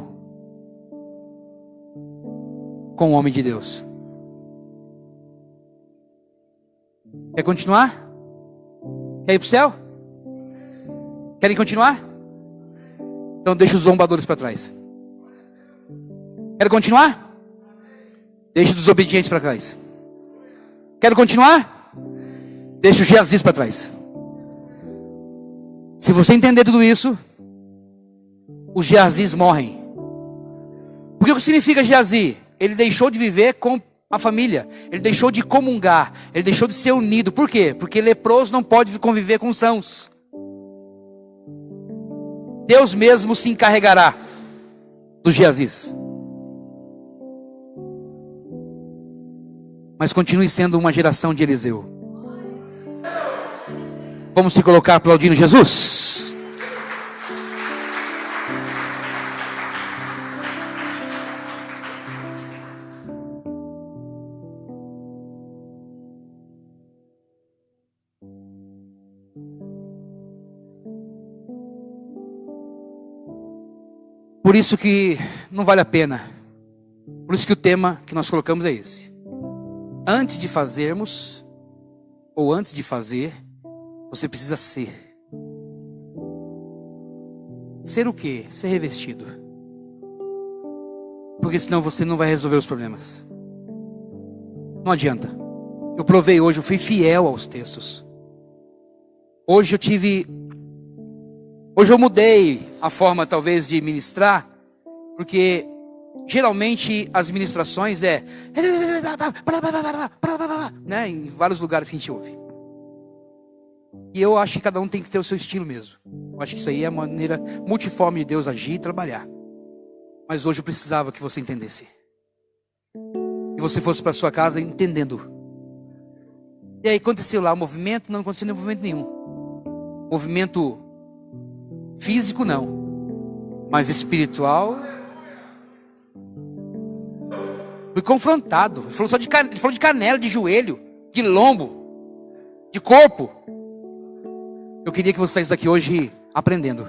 com o homem de Deus. Quer continuar? Quer ir para o céu? Querem continuar? Então deixa os zombadores para trás. Quer continuar? Deixa os desobedientes para trás. Quer continuar? Deixa os Geazis para trás. Se você entender tudo isso, os Geazis morrem. Porque o que significa Geazi? Ele deixou de viver com a família, ele deixou de comungar, ele deixou de ser unido. Por quê? Porque leproso não pode conviver com sãos. Deus mesmo se encarregará dos Geazis. Mas continue sendo uma geração de Eliseu. Vamos se colocar aplaudindo Jesus? Por isso que não vale a pena. Por isso que o tema que nós colocamos é esse. Antes de fazermos, ou antes de fazer, você precisa ser. Ser o quê? Ser revestido. Porque senão você não vai resolver os problemas. Não adianta. Eu provei hoje, eu fui fiel aos textos. Hoje eu mudei a forma talvez de ministrar, porque geralmente as ministrações né, em vários lugares que a gente ouve. E eu acho que cada um tem que ter o seu estilo mesmo. Eu acho que isso aí é a maneira multiforme de Deus agir e trabalhar. Mas hoje eu precisava que você entendesse. E você fosse para sua casa entendendo. E aí aconteceu lá o movimento, não aconteceu movimento nenhum. Movimento físico não, mas espiritual. Fui confrontado. Ele falou de canela, de joelho, de lombo, de corpo. Eu queria que você saísse daqui hoje aprendendo.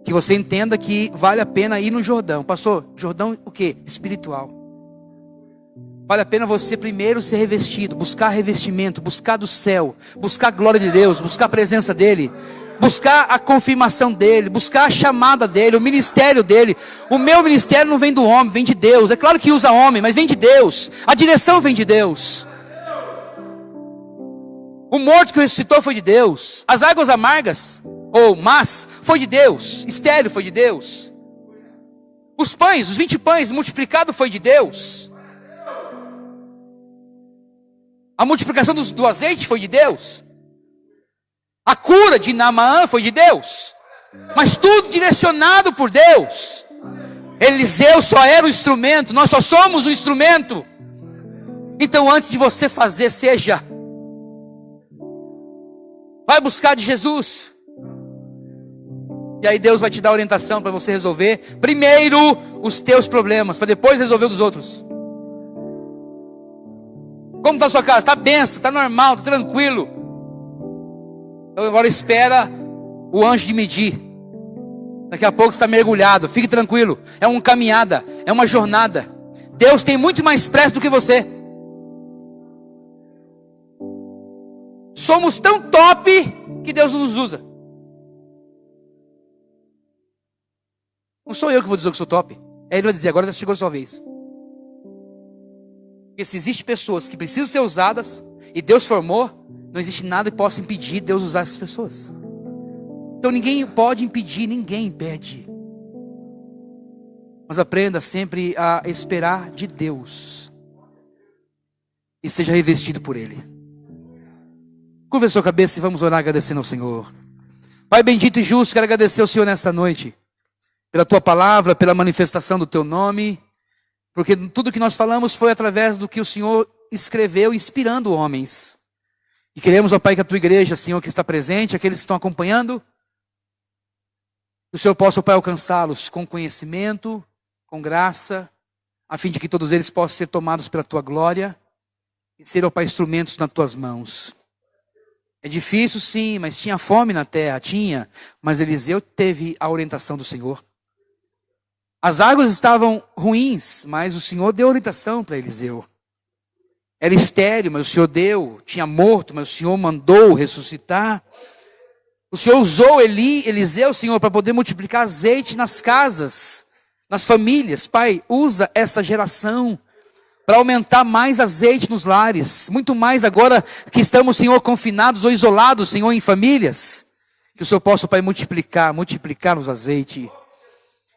Que você entenda que vale a pena ir no Jordão. Pastor, Jordão o quê? Espiritual. Vale a pena você primeiro ser revestido, buscar revestimento, buscar do céu, buscar a glória de Deus, buscar a presença dEle, buscar a confirmação dEle, buscar a chamada dEle, o ministério dEle. O meu ministério não vem do homem, vem de Deus. É claro que usa homem, mas vem de Deus. A direção vem de Deus. O morto que ressuscitou foi de Deus. As águas amargas, ou más, foi de Deus. Estéril foi de Deus. Os pães, os 20 pães multiplicados foi de Deus. A multiplicação do azeite foi de Deus. A cura de Naamã foi de Deus. Mas tudo direcionado por Deus. Eliseu só era um instrumento. Nós só somos um instrumento. Então antes de você fazer, seja. Vai buscar de Jesus. E aí Deus vai te dar orientação para você resolver primeiro os teus problemas, para depois resolver os dos outros. Como está a sua casa? Está benção, está normal, está tranquilo. Então agora espera o anjo de medir. Daqui a pouco você está mergulhado. Fique tranquilo. É uma caminhada, é uma jornada. Deus tem muito mais pressa do que você. Somos tão top que Deus não nos usa. Não sou eu que vou dizer que sou top. Ele vai dizer, agora já chegou a sua vez. Porque se existem pessoas que precisam ser usadas, e Deus formou, não existe nada que possa impedir Deus usar essas pessoas. Então ninguém pode impedir, ninguém impede. Mas aprenda sempre a esperar de Deus. E seja revestido por Ele. Curva a sua cabeça e vamos orar agradecendo ao Senhor. Pai bendito e justo, quero agradecer ao Senhor nesta noite. Pela Tua palavra, pela manifestação do Teu nome. Porque tudo que nós falamos foi através do que o Senhor escreveu, inspirando homens. E queremos, ó Pai, que a Tua igreja, Senhor, que está presente, aqueles que estão acompanhando, que o Senhor possa, ó Pai, alcançá-los com conhecimento, com graça, a fim de que todos eles possam ser tomados pela Tua glória e ser, ó Pai, instrumentos nas Tuas mãos. É difícil, sim, mas tinha fome na terra, tinha, mas Eliseu teve a orientação do Senhor. As águas estavam ruins, mas o Senhor deu orientação para Eliseu. Era estéril, mas o Senhor deu. Tinha morto, mas o Senhor mandou ressuscitar. O Senhor usou Eliseu, Senhor, para poder multiplicar azeite nas casas, nas famílias. Pai, usa essa geração para aumentar mais azeite nos lares. Muito mais agora que estamos, Senhor, confinados ou isolados, Senhor, em famílias. Que o Senhor possa, Pai, multiplicar os azeites.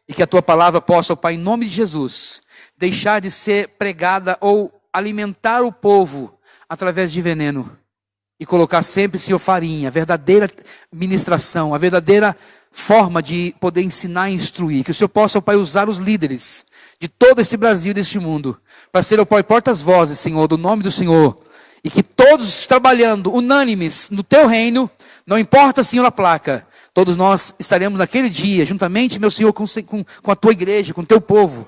E que a Tua palavra possa, Pai, em nome de Jesus, deixar de ser pregada ou alimentar o povo através de veneno. E colocar sempre, Senhor, farinha, a verdadeira ministração, a verdadeira forma de poder ensinar e instruir. Que o Senhor possa, Pai, usar os líderes de todo esse Brasil, deste mundo, para ser, Pai, portas-vozes, Senhor, do nome do Senhor. E que todos trabalhando, unânimes, no Teu reino, não importa, Senhor, a placa, todos nós estaremos naquele dia, juntamente, meu Senhor, com a Tua igreja, com o Teu povo,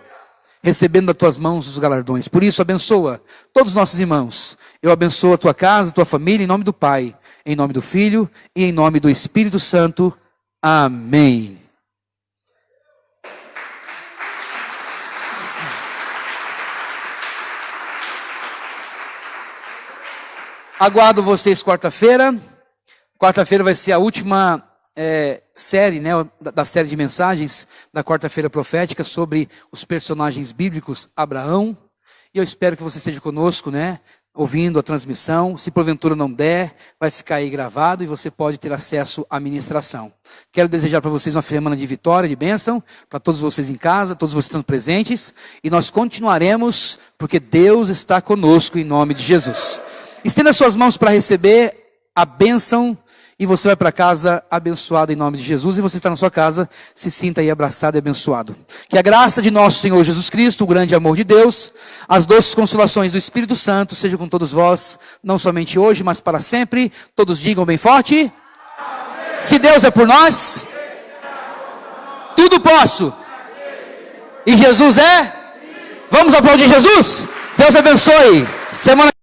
recebendo das Tuas mãos os galardões. Por isso, abençoa todos os nossos irmãos. Eu abençoo a Tua casa, a Tua família, em nome do Pai, em nome do Filho e em nome do Espírito Santo. Amém. Aguardo vocês quarta-feira. Quarta-feira vai ser a última série, né, da série de mensagens da quarta-feira profética sobre os personagens bíblicos Abraão. E eu espero que você esteja conosco, né, ouvindo a transmissão. Se porventura não der, vai ficar aí gravado e você pode ter acesso à ministração. Quero desejar para vocês uma semana de vitória, de bênção, para todos vocês em casa, todos vocês estão presentes. E nós continuaremos, porque Deus está conosco em nome de Jesus. Estenda suas mãos para receber a bênção. E você vai para casa abençoado em nome de Jesus. E você está na sua casa, se sinta aí abraçado e abençoado. Que a graça de nosso Senhor Jesus Cristo, o grande amor de Deus, as doces consolações do Espírito Santo, sejam com todos vós, não somente hoje, mas para sempre. Todos digam bem forte. Amém. Se Deus é por nós, tudo posso. E Jesus é? Vamos aplaudir Jesus? Deus abençoe. Semana